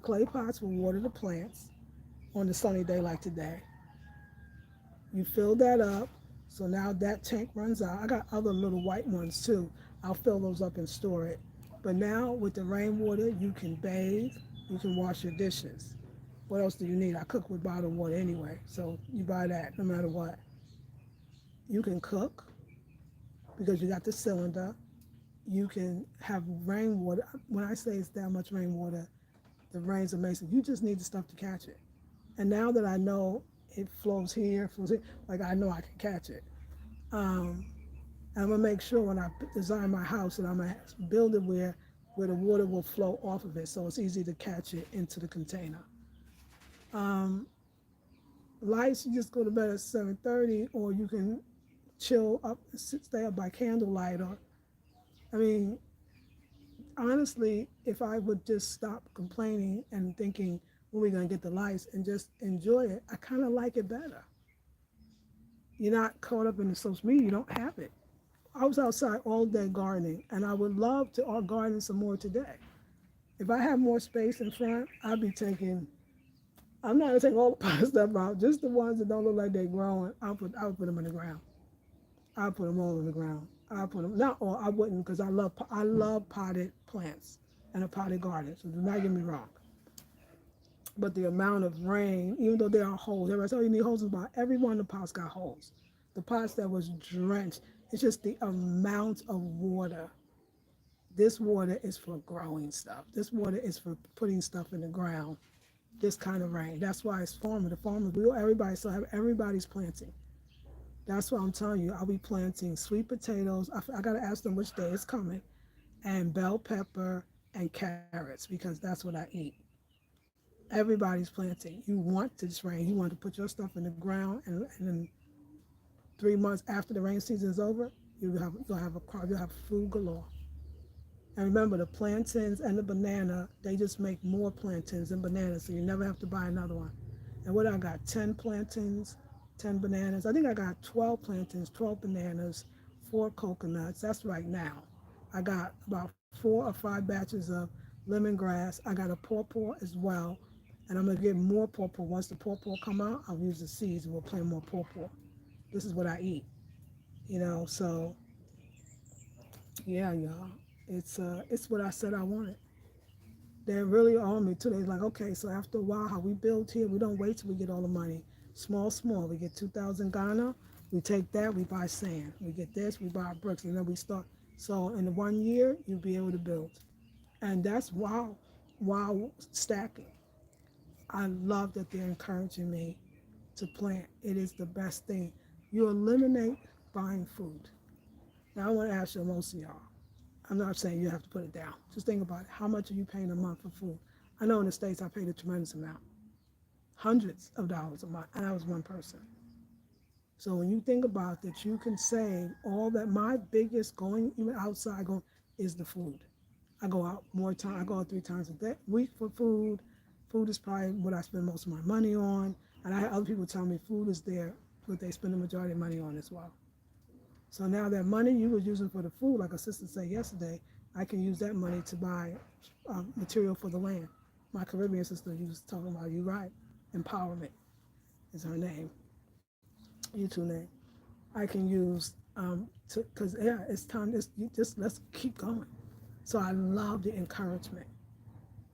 clay pots will water the plants on a sunny day like today. You fill that up. So now that tank runs out. I got other little white ones too. I'll fill those up and store it. But now with the rainwater, you can bathe, you can wash your dishes. What else do you need? I cook with bottled water anyway, so you buy that no matter what. You can cook because you got the cylinder. You can have rainwater. When I say it's that much rainwater, the rain's amazing. You just need the stuff to catch it. And now that I know it flows here, like I know I can catch it. Um, and I'm gonna make sure when I design my house that I'm gonna build it where the water will flow off of it, so it's easy to catch it into the container. Um, Lights, you just go to bed at 7:30, or you can chill up, stay up by candlelight. Or I mean, honestly, if I would just stop complaining and thinking when we're gonna get the lights and just enjoy it, I kind of like it better. You're not caught up in the social media. You don't have it. I was outside all day gardening, and I would love to garden some more today. If I had more space in front, I'd be taking. I'm not gonna take all the pot stuff out, just the ones that don't look like they're growing. I'll put them in the ground. I'll put them all in the ground. I'll put them not all. I wouldn't because I love potted plants and a potted garden. So do not get me wrong. But the amount of rain, even though there are holes, everybody says, "Oh, you need holes." About every one of the pots got holes. The pots that was drenched. It's just the amount of water. This water is for growing stuff. This water is for putting stuff in the ground. This kind of rain. That's why it's farming. The farmers, everybody's planting. That's what I'm telling you. I'll be planting sweet potatoes. I got to ask them which day it's coming, and bell pepper and carrots because that's what I eat. Everybody's planting. You want this rain. You want to put your stuff in the ground, and then 3 months after the rain season is over, you'll have a crop. You'll have food galore. And remember, the plantains and the banana, they just make more plantains and bananas, so you never have to buy another one. And what I got, 10 plantains, 10 bananas. I think I got 12 plantains, 12 bananas, 4 coconuts. That's right now. I got about 4 or 5 batches of lemongrass. I got a pawpaw as well. And I'm going to get more pawpaw. Once the pawpaw come out, I'll use the seeds and we'll plant more pawpaw. This is what I eat, so yeah, y'all. It's what I said I wanted. They're really on me too. They're like, okay, so after a while, how we build here, we don't wait till we get all the money. Small, small. We get 2,000 Ghana. We take that, we buy sand. We get this, we buy bricks, and then we start. So in 1 year, you'll be able to build. And that's wow stacking. I love that they're encouraging me to plant. It is the best thing. You eliminate buying food. Now I want to ask you, most of y'all, I'm not saying you have to put it down. Just think about it. How much are you paying a month for food? I know in the States I paid a tremendous amount, hundreds of dollars a month, and I was one person. So when you think about that, you can save all that. My biggest going, even outside going, is the food. I go out more time. I go out 3 times a week for food. Food is probably what I spend most of my money on. And I have other people tell me food is there, what they spend the majority of money on as well. So now that money you was using for the food, like a sister said yesterday, I can use that money to buy material for the land. My Caribbean sister, you was talking about, you right, empowerment is her name, YouTube name. I can use because yeah, it's time. Just let's keep going. So I love the encouragement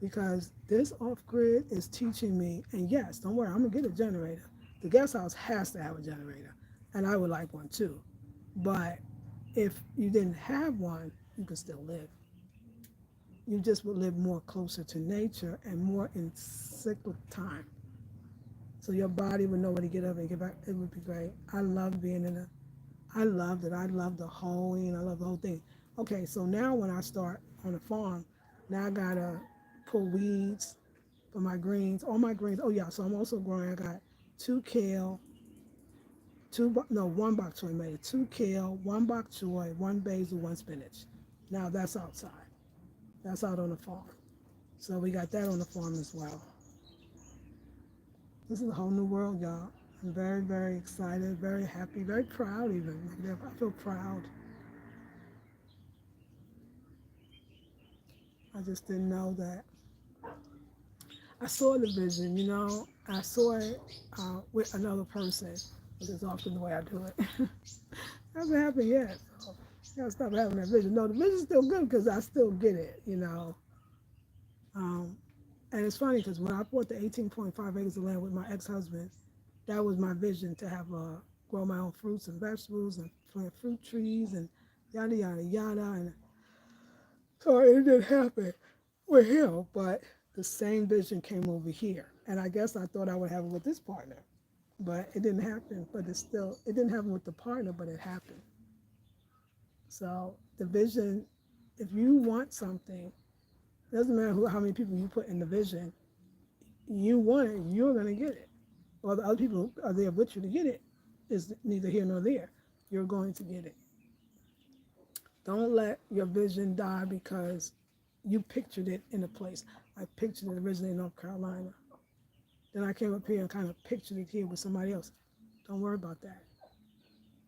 because this off grid is teaching me. And yes, don't worry, I'm gonna get a generator. The guest house has to have a generator, and I would like one too. But if you didn't have one, you could still live. You just would live more closer to nature and more in cyclic time. So your body would know when to get up and get back. It would be great. I love being in a I loved it. I love the hoeing. I love the whole thing. Okay, so now when I start on the farm, now I gotta pull weeds for my greens. All my greens. Oh yeah, so I'm also growing. I got 2 kale, no, one bok choy made it. 2 kale, one bok choy, one basil, one spinach. Now that's outside. That's out on the farm. So we got that on the farm as well. This is a whole new world, y'all. I'm very, very excited, very happy, very proud even. I feel proud. I just didn't know that. I saw the vision, you know. I saw it with another person, which is often the way I do it. Hasn't happened yet. So I gotta stop having that vision. No, the vision's still good because I still get it, you know. Um, and it's funny because when I bought the 18.5 acres of land with my ex-husband, that was my vision to have grow my own fruits and vegetables and plant fruit trees and yada yada yada. And so it didn't happen with him, but the same vision came over here. And I guess I thought I would have it with this partner, but it didn't happen. But it didn't happen with the partner, but it happened. So the vision, if you want something, it doesn't matter how many people you put in the vision, you want it, you're going to get it. Or the other people are there with you to get it is neither here nor there. You're going to get it. Don't let your vision die because you pictured it in a place. I pictured it originally in North Carolina. Then I came up here and kind of pictured it here with somebody else. Don't worry about that.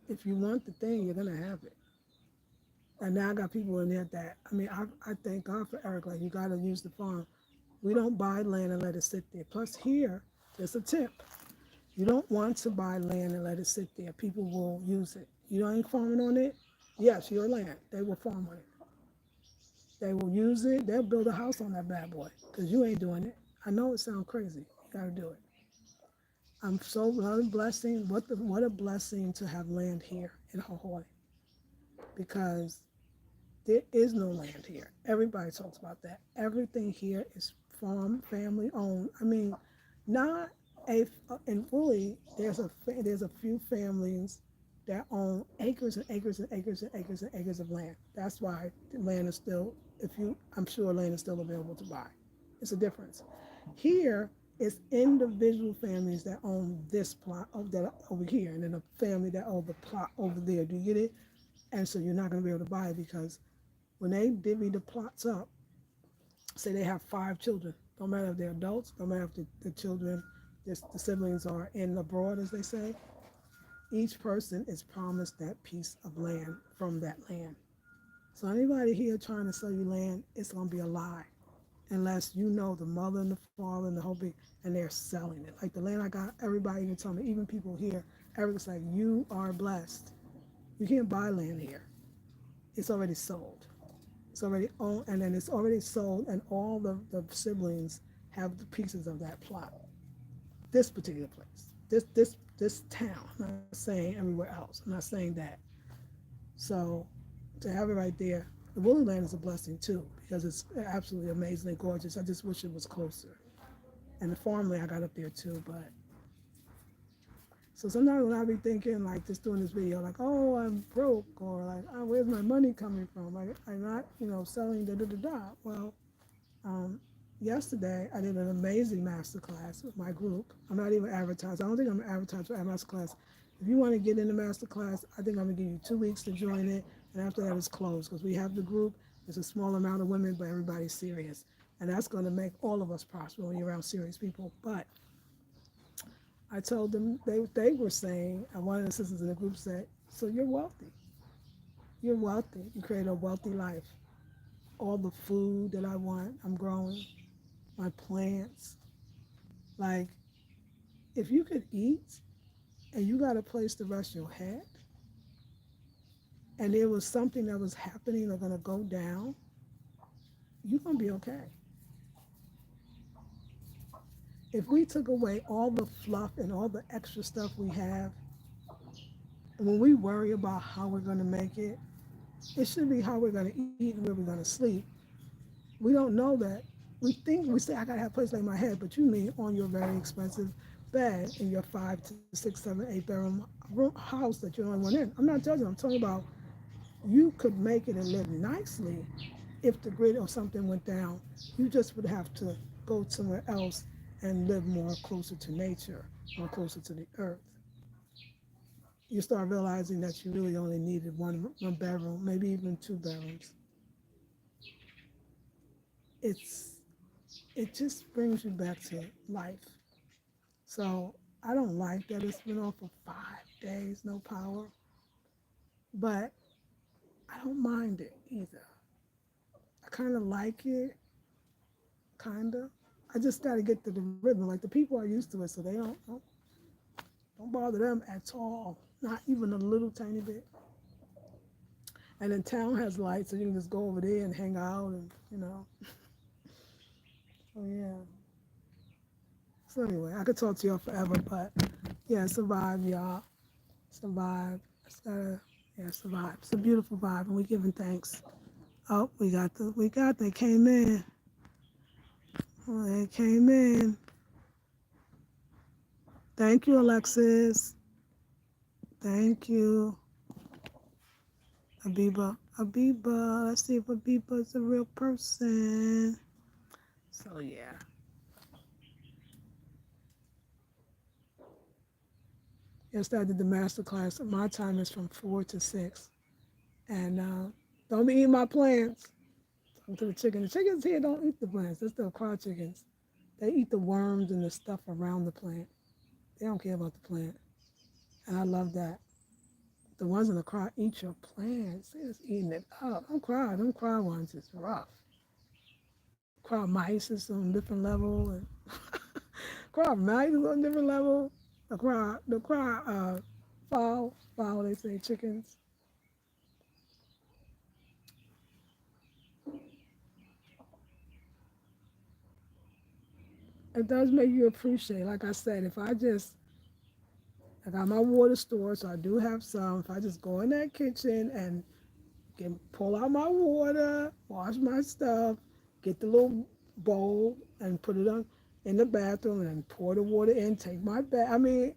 If you want the thing, you're going to have it. And now I got people in there that, I mean, I thank God for Eric. Like, you got to use the farm. We don't buy land and let it sit there. Plus, here, there's a tip. You don't want to buy land and let it sit there. People will use it. You ain't farming on it? Yes, your land. They will farm on it. They will use it. They'll build a house on that bad boy because you ain't doing it. I know it sounds crazy. You got to do it. I'm so what a blessing. What a blessing to have land here in Hawaii because there is no land here. Everybody talks about that. Everything here is farm, family owned. I mean, not and really there's a few families that own acres and acres and acres and acres and acres of land. That's why the land is still, I'm sure land is still available to buy. It's a difference. Here, it's individual families that own this plot over here, and then a family that own the plot over there. Do you get it? And so you're not going to be able to buy it because when they divvy the plots up, say they have 5 children, don't matter if they're adults, don't matter if the children, the siblings are in abroad, as they say, each person is promised that piece of land from that land. So anybody here trying to sell you land, it's going to be a lie unless you know the mother and the father and the whole big, and they're selling it. Like the land I got, everybody even told me, even people here, everyone's like, you are blessed. You can't buy land here. It's already sold. It's already owned, and then it's already sold, and all the siblings have the pieces of that plot. This particular place, this town. I'm not saying everywhere else. I'm not saying that. So to have it right there, the Woolly Land is a blessing too because it's absolutely amazingly gorgeous. I just wish it was closer. And the farmland I got up there too. But so sometimes when I be thinking like just doing this video, like, oh, I'm broke, or like, oh, where's my money coming from? Like, I'm not, selling da da da da. Well, um, yesterday I did an amazing master class with my group. I'm not even advertised. I don't think I'm advertised for a master class. If you want to get in the master class, I think I'm gonna give you 2 weeks to join it, and after that it's closed because we have the group. There's a small amount of women, but everybody's serious, and that's going to make all of us prosper when you're around serious people. But I told them they were saying, and one of the sisters in the group said, "So you're wealthy. You're wealthy. You create a wealthy life. All the food that I want, I'm growing. My plants. Like, if you could eat and you got a place to rest your head, and there was something that was happening or gonna go down, you're gonna be okay. If we took away all the fluff and all the extra stuff we have, and when we worry about how we're gonna make it should be how we're gonna eat and where we're gonna sleep. We don't know that. We say I gotta have a place to lay my head, but you mean on your very expensive bed in your 5 to 6, 7, 8 bedroom house that you're the only one in. I'm not judging. I'm talking about you could make it and live nicely if the grid or something went down. You just would have to go somewhere else and live more closer to nature or closer to the earth. You start realizing that you really only needed one bedroom, maybe even 2 bedrooms. It's it just brings you back to life. So I don't like that it's been on for 5 days, no power, but I don't mind it either. I kind of like it, kind of. I just got to get to the rhythm. Like the people are used to it, so they don't bother them at all, not even a little tiny bit. And then town has lights, so you can just go over there and hang out, and Oh yeah. So anyway, I could talk to y'all forever, but yeah, survive, y'all. Survive. It's gotta, yeah, survive. It's a beautiful vibe, and we giving thanks. Oh, they came in. Oh, they came in. Thank you, Alexis. Thank you, Abiba. Abiba. Let's see if Abiba is a real person. So yeah. Yesterday I did the master class. My time is from 4 to 6, and don't be eating my plants. Talking to the chicken. The chickens here don't eat the plants. They're still craw chickens. They eat the worms and the stuff around the plant. They don't care about the plant, and I love that. The ones in the craw eat your plants. They're just eating it up. Them craw ones is rough. Craw mice is on a different level, and craw mice is on a different level. The craw fowl. They say chickens. It does make you appreciate. Like I said, if I got my water stored, so I do have some. If I just go in that kitchen and pull out my water, wash my stuff, get the little bowl and put it on in the bathroom, and pour the water in, take my bath. I mean,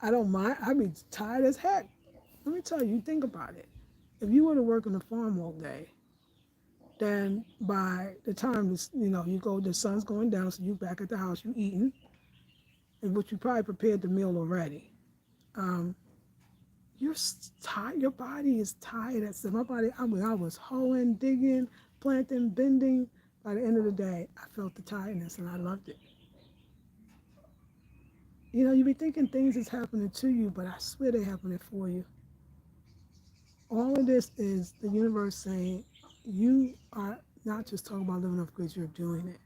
I don't mind. I be tired as heck. Let me tell you, think about it. If you were to work on the farm all day, then by the time you go, the sun's going down, so you back at the house, you eating, and but you probably prepared the meal already. Um, you're tired. Your body is tired. My body. I was hoeing, digging, planting, bending. By the end of the day, I felt the tiredness, and I loved it. You be thinking things is happening to you, but I swear they're happening for you. All of this is the universe saying you are not just talking about living off grid. You're doing it.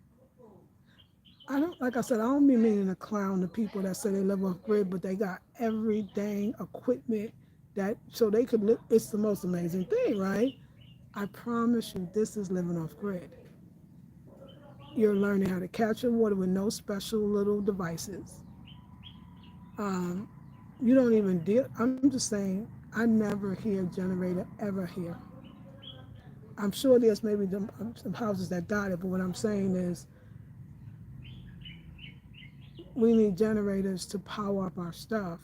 I don't, like I said, I don't be meaning to clown the people that say they live off grid, but they got every dang equipment that so they could live. It's the most amazing thing, right? I promise you, this is living off grid. You're learning how to capture water with no special little devices. Um, you don't even deal. I'm just saying, I never hear generator ever here. I'm sure there's maybe some houses that got it, but what I'm saying is we need generators to power up our stuff,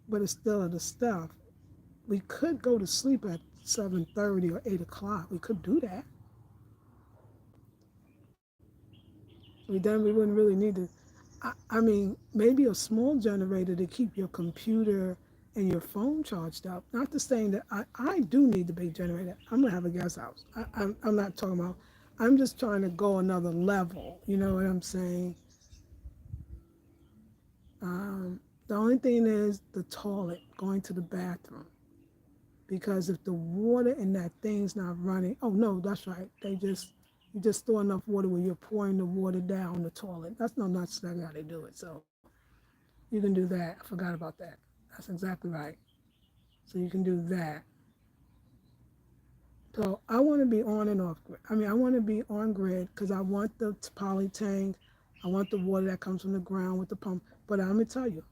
but it's still the stuff. We could go to sleep at 7:30 or 8 o'clock. We could do that. We wouldn't really need to. I mean, maybe a small generator to keep your computer and your phone charged up. Not to saying that I do need the big generator. I'm gonna have a guest house. I'm not talking about. I'm just trying to go another level. You know what I'm saying? The only thing is the toilet, going to the bathroom. Because if the water in that thing's not running, oh no, that's right. You just store enough water where you're pouring the water down the toilet. That's no, not exactly how they do it. So you can do that. I forgot about that. That's exactly right. So you can do that. So I want to be on and off grid. I mean, I want to be on grid because I want the poly tank. I want the water that comes from the ground with the pump. But I'm gonna tell you,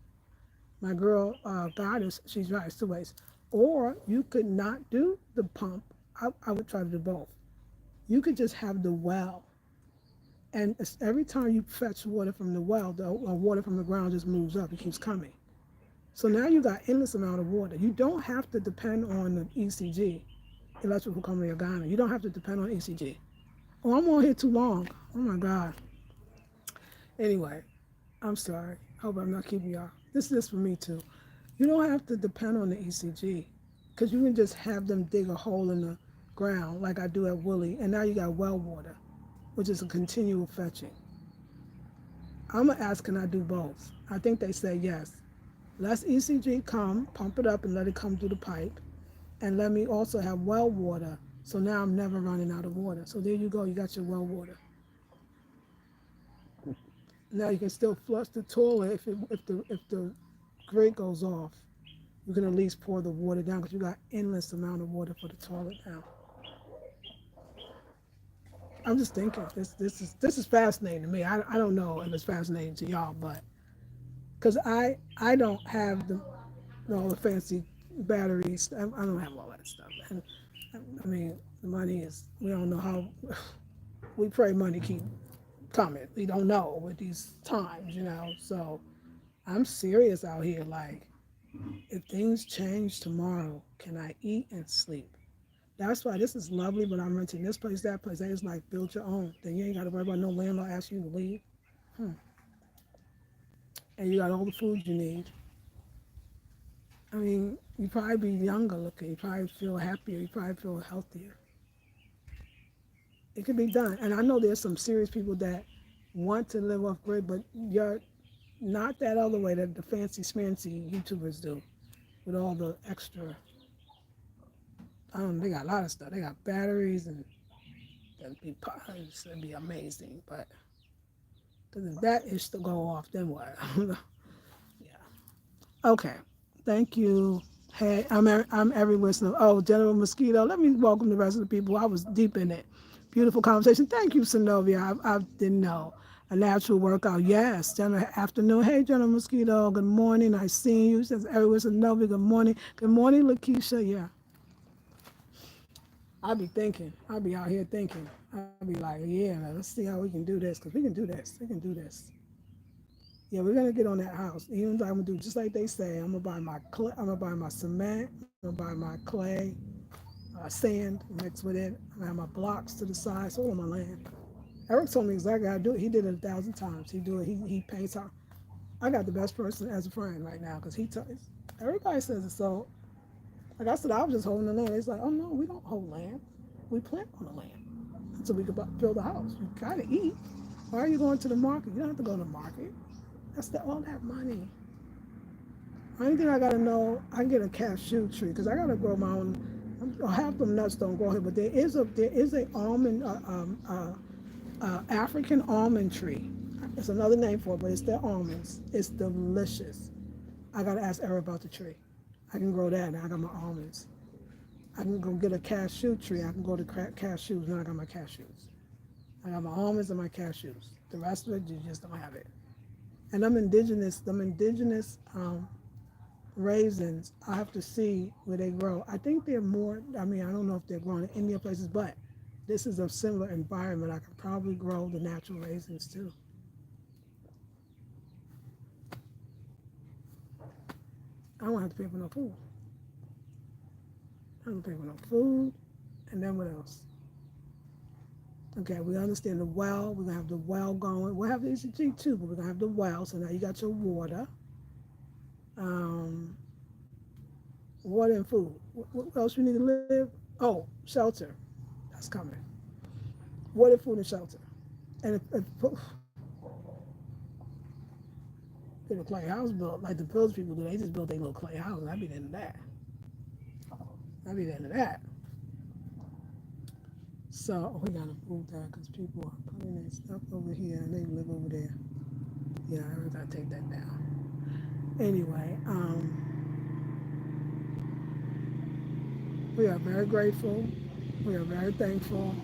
my girl goddess, she's right. It's two ways. Or you could not do the pump. I would try to do both. You could just have the well, and every time you fetch water from the well, the water from the ground just moves up. It keeps coming. So now you got endless amount of water. You don't have to depend on the ECG, electrical company of Ghana. You don't have to depend on ECG. Oh, I'm on here too long. Oh my God. Anyway, I'm sorry. Hope I'm not keeping y'all. This is for me too. You don't have to depend on the ECG because you can just have them dig a hole in the ground like I do at Willie, and now you got well water, which is a continual fetching. I'm gonna ask, can I do both? I think they say yes. Let ECG come, pump it up, and let it come through the pipe, and let me also have well water. So now I'm never running out of water. So there you go. You got your well water. Now you can still flush the toilet if the grid goes off. You can at least pour the water down because you got endless amount of water for the toilet now. I'm just thinking this is fascinating to me. I don't know if it's fascinating to y'all, but because I don't have all the fancy batteries. I don't have all that stuff. And I mean, the money is, we don't know how. We pray money keep coming. We don't know with these times, you know. So I'm serious out here. Like, if things change tomorrow, can I eat and sleep? That's why this is lovely, but I'm renting this place, that place. They just like build your own. Then you ain't got to worry about no landlord asking you to leave. Hmm. And you got all the food you need. I mean, you probably be younger looking. You probably feel happier. You probably feel healthier. It can be done. And I know there's some serious people that want to live off grid, but you're not that other way that the fancy smancy YouTubers do with all the extra. I don't know, they got a lot of stuff. They got batteries and that'd be amazing. But because if that is to go off, then what? Yeah. Okay. Thank you. Hey, I'm every listener. Oh, General Mosquito. Let me welcome the rest of the people. I was deep in it. Beautiful conversation. Thank you, Synovia. I didn't know. A natural workout. Yes. General afternoon. Hey, General Mosquito. Good morning. I seen you. Says everyone Synovia. Good morning. Good morning, Lakeisha. Yeah. I'll be thinking. I'll be out here thinking. I'll be like, yeah, let's see how we can do this, because we can do this. We can do this. Yeah, we're gonna get on that house. Even though I'm gonna do just like they say. I'm gonna buy my I'm gonna buy my cement. I'm gonna buy my clay, sand mixed with it. I'm gonna have my blocks to the side. It's all on my land. Eric told me exactly how to do it. He did it 1,000 times. He do it. He pays how. I got the best person as a friend right now because he tells. Everybody says it. So, like I said, I was just holding the land. It's like, oh no, we don't hold land. We plant on the land until we can build a house. You gotta eat. Why are you going to the market? You don't have to go to the market. That's all that money. Only thing I gotta know, I can get a cashew tree because I gotta grow my own. Half them nuts don't grow here, but there is a almond African almond tree. It's another name for it, but it's their almonds. It's delicious. I gotta ask Eric about the tree. I can grow that. Now I got my almonds. I can go get a cashew tree. I can go to cashews. Now I got my cashews. I got my almonds and my cashews. The rest of it, you just don't have it. And them indigenous raisins, I have to see where they grow. I think they're more, I mean, I don't know if they're grown in Indian places, but this is a similar environment. I could probably grow the natural raisins too. I don't have to pay for no food. I don't have to pay for no food. And then what else? Okay, we understand the well. We're gonna have the well going. We'll have the ECG too, but we're gonna have the well. So now you got your water, um, water and food. What else you need to live? Oh, shelter. That's coming. Water, food, and shelter. And if get a clay house built like the Pills people do, they just built their little clay house. I'd be into that. I'd be into that. So we gotta move that because people are putting their stuff over here and they live over there. Yeah, I gotta take that down. Anyway, we are very grateful. We are very thankful.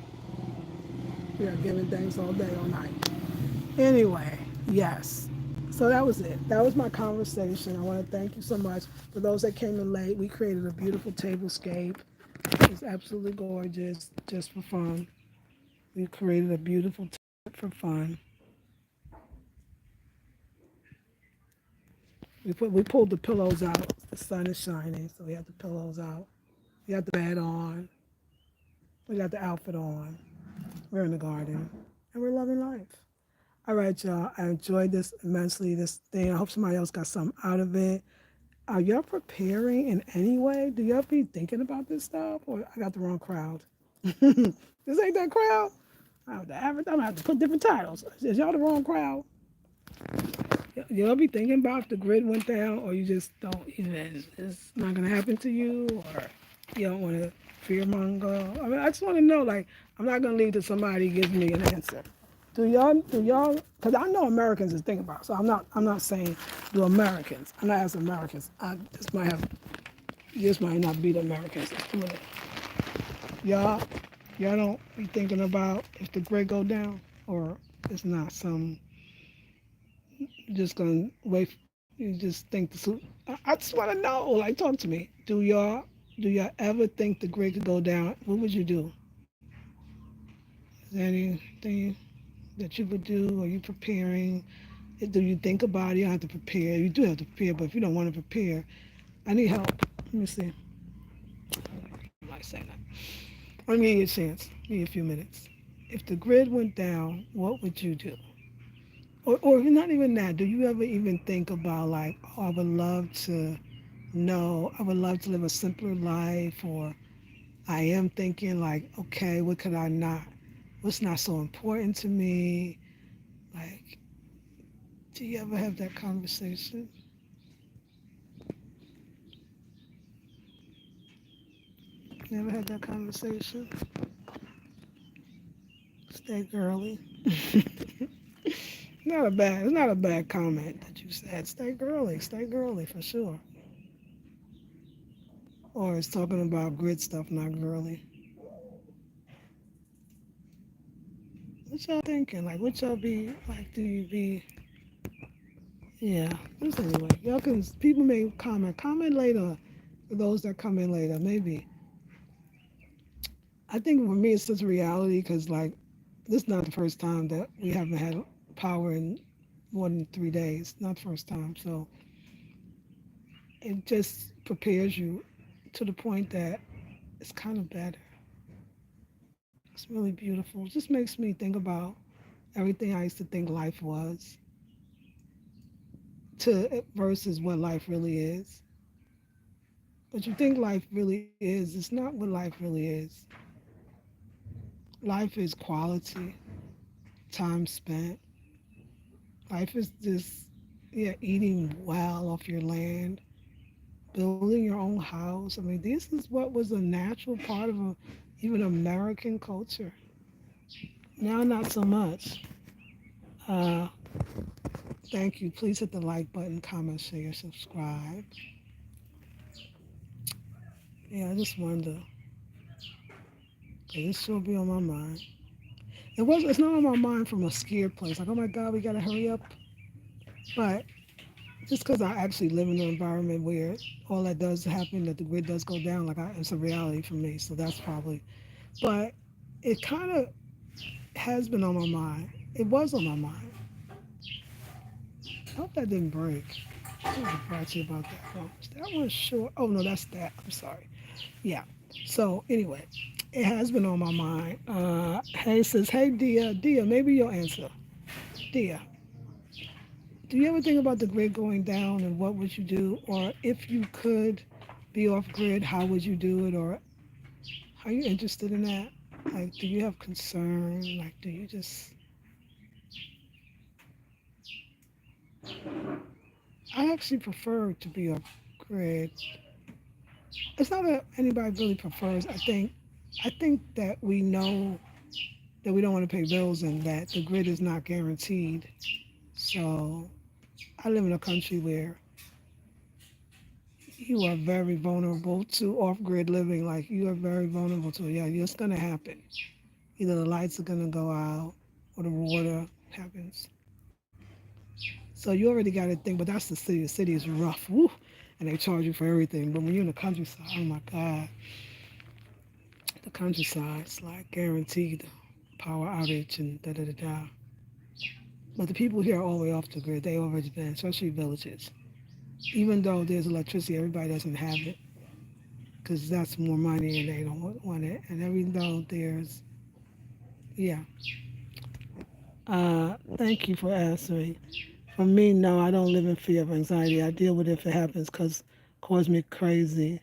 We are giving thanks all day, all night. Anyway, yes. So that was it. That was my conversation. I want to thank you so much for those that came in late. We created a beautiful tablescape. It's absolutely gorgeous, just for fun. We created a beautiful for fun. We pulled the pillows out. The sun is shining, so we have the pillows out. We got the bed on. We got the outfit on. We're in the garden, and we're loving life. All right, y'all. I enjoyed this immensely. This thing. I hope somebody else got something out of it. Are y'all preparing in any way? Do y'all be thinking about this stuff, or I got the wrong crowd? This ain't that crowd. I'm gonna have to put different titles. Is y'all the wrong crowd? You'll be thinking about if the grid went down, or you just don't even, it's not going to happen to you, or you don't want to fear monger. I mean, I just want to know, like, I'm not going to leave till somebody gives me an answer. Do y'all, because I know Americans is thinking about it, so I'm not saying do Americans. I'm not asking Americans. This might not be the Americans. Y'all, y'all don't be thinking about if the grid go down, or it's not some just gonna wait. You just think I just want to know. Like, talk to me. Do y'all ever think the grid could go down? What would you do? Is there anything that you would do? Are you preparing? Do you think about it? You don't have to prepare. You do have to prepare, but if you don't want to prepare, I need help. Let me see. I might say that. Let me give you a chance. Give you a few minutes. If the grid went down, what would you do? Or not even that. Do you ever even think about like, oh, I would love to know, I would love to live a simpler life, or I am thinking like, okay, what could I not, what's not so important to me? Like, do you ever have that conversation? You ever had that conversation? Stay girly. It's not a bad comment that you said. Stay girly for sure. Or it's talking about grid stuff, not girly. What y'all thinking? Like, what y'all be like? Do you be? Yeah. Just anyway, y'all can. People may comment. Comment later. For those that come in later, maybe. I think for me, it's just a reality because like, this is not the first time that we haven't had power in more than 3 days. Not the first time. So it just prepares you to the point that it's kind of better. It's really beautiful. It just makes me think about everything I used to think life was to versus what life really is. But you think life really is, it's not what life really is. Life is quality, time spent. Life is just, yeah, eating well off your land, building your own house. I mean, this is what was a natural part of even American culture. Now, not so much. Uh, Thank you. Please hit the like button, comment, share, subscribe. Yeah, I just wonder. It sure be on my mind. It's not on my mind from a scared place. Like, oh my God, we gotta hurry up. But just because I actually live in an environment where all that does happen, that the grid does go down, it's a reality for me. So that's probably. But it kind of has been on my mind. It was on my mind. I hope that didn't break. I brought you about that one. Is that one short? Oh no, that's that. I'm sorry. Yeah. So anyway, it has been on my mind. Hey says, hey Dia, maybe you'll answer. Dia, do you ever think about the grid going down and what would you do? Or if you could be off grid, how would you do it? Or are you interested in that? Like, do you have concern? Like, do you just? I actually prefer to be off grid. It's not that anybody really prefers. I think that we know that we don't want to pay bills and that the grid is not guaranteed. So I live in a country where you are very vulnerable to off-grid living. Like you are very vulnerable to it. Yeah, it's gonna happen. Either the lights are gonna go out or the water happens. So you already got to think, but that's the city. The city is rough, woo, and they charge you for everything. But when you're in the countryside, oh my God, the countryside's like guaranteed power outage and da da da da. But the people here are all the way off the grid. They already been, especially villages. Even though there's electricity, everybody doesn't have it because that's more money and they don't want it. And even though there's, yeah. Thank you for answering. For me, no, I don't live in fear of anxiety. I deal with it if it happens because it causes me crazy.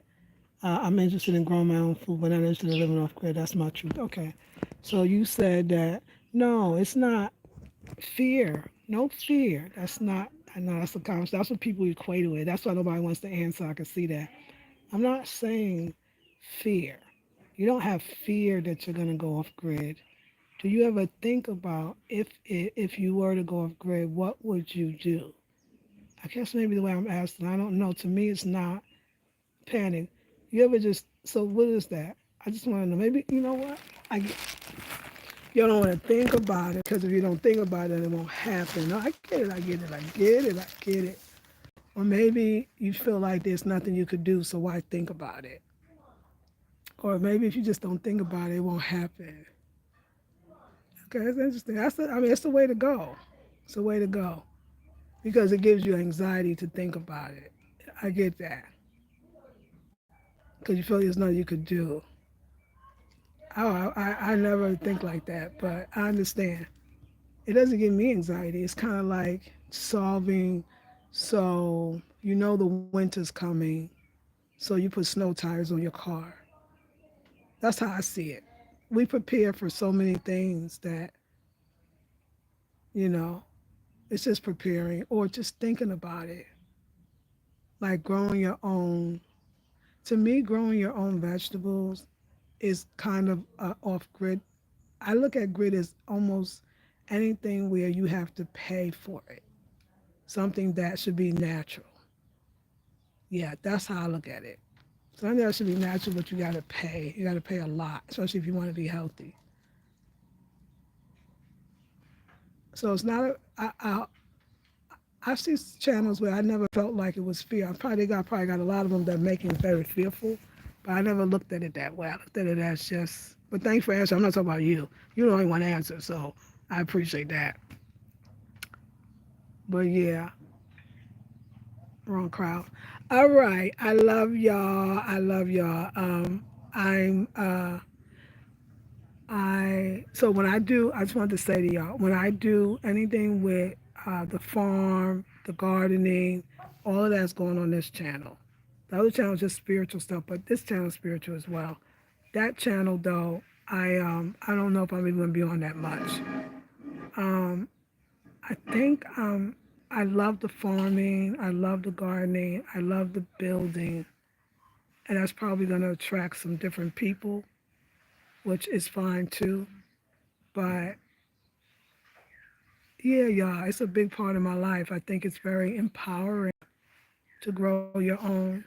I'm interested in growing my own food, but not interested in living off grid. That's my truth. Okay. So you said that no, it's not fear. No fear. That's not. I know that's the conversation. That's what people equate it with. That's why nobody wants to answer. I can see that. I'm not saying fear. You don't have fear that you're gonna go off grid. Do you ever think about if you were to go off grid, what would you do? I guess maybe the way I'm asking, I don't know. To me, it's not panic. You ever just so what is that? I just want to know. Maybe you know what? You don't want to think about it because if you don't think about it, it won't happen. No, I get it. I get it. I get it. I get it. Or maybe you feel like there's nothing you could do, so why think about it? Or maybe if you just don't think about it, it won't happen. Okay, that's interesting. I mean, it's the way to go. It's the way to go because it gives you anxiety to think about it. I get that because you feel there's nothing you could do. I never think like that, but I understand. It doesn't give me anxiety. It's kind of like solving. So you know the winter's coming, so you put snow tires on your car. That's how I see it. We prepare for so many things that you know it's just preparing or just thinking about it, like growing your own. To me, growing your own vegetables is kind of off grid. I look at grid as almost anything where you have to pay for it, something that should be natural. Yeah, that's how I look at it. Something that should be natural, but you got to pay. You got to pay a lot, especially if you want to be healthy. So it's not a. I've seen channels where I never felt like it was fear. I probably got a lot of them that make it very fearful, but I never looked at it that way. I looked at it as just. But thanks for answering. I'm not talking about you. You're the only one to answer, so I appreciate that. But yeah, wrong crowd. All right, I love y'all. I love y'all. I'm I so when I do, I just wanted to say to y'all, when I do anything with the farm, the gardening, all of that's going on this channel. The other channel is just spiritual stuff, but this channel is spiritual as well. That channel though, I don't know if I'm even gonna be on that much. Um, I think I love the farming, I love the gardening, I love the building, and that's probably gonna attract some different people, which is fine too. But yeah, yeah, it's a big part of my life. I think it's very empowering to grow your own.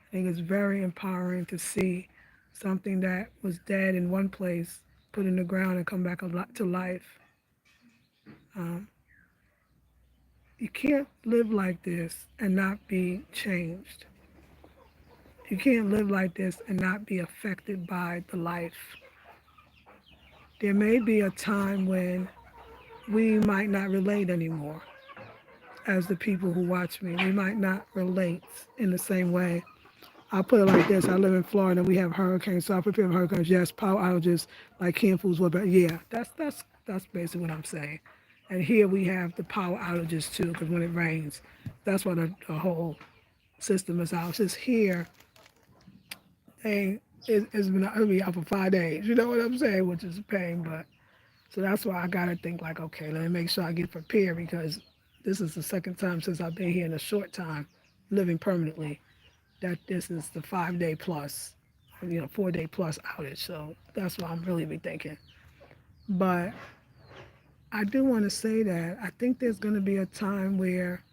I think it's very empowering to see something that was dead in one place put in the ground and come back to life. Um, you can't live like this and not be changed. You can't live like this and not be affected by the life. There may be a time when we might not relate anymore. as the people who watch me. We might not relate in the same way. I'll put it like this. I live in Florida. We have hurricanes, so I prepare for hurricanes. Yes, power outages like canned foods, but yeah, that's basically what I'm saying. And here we have the power outages too, because when it rains, that's why the whole system is out. It's just here, it's been it'll be out for 5 days. You know what I'm saying? Which is a pain, but so that's why I gotta think like, okay, let me make sure I get prepared because this is the second time since I've been here in a short time, living permanently, that this is the 5 day plus, 4 day plus outage. So that's what I'm really be thinking. But I do want to say that I think there's going to be a time where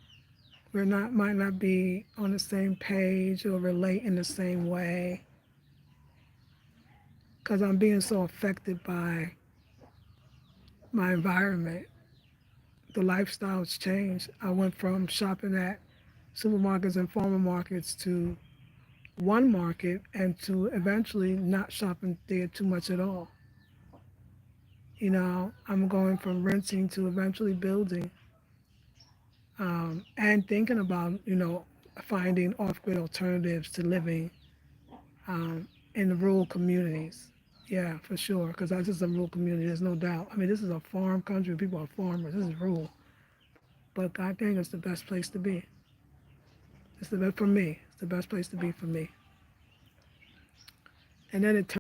we're not might not be on the same page or relate in the same way because I'm being so affected by my environment. The lifestyle's changed. I went from shopping at supermarkets and farmer markets to one market and to eventually not shopping there too much at all. I'm going from renting to eventually building, and thinking about, finding off-grid alternatives to living in the rural communities. Yeah, for sure, because this is a rural community, there's no doubt. I mean, this is a farm country, people are farmers, this is rural. But God dang, it's the best place to be. It's the best for me. It's the best place to be for me. And then it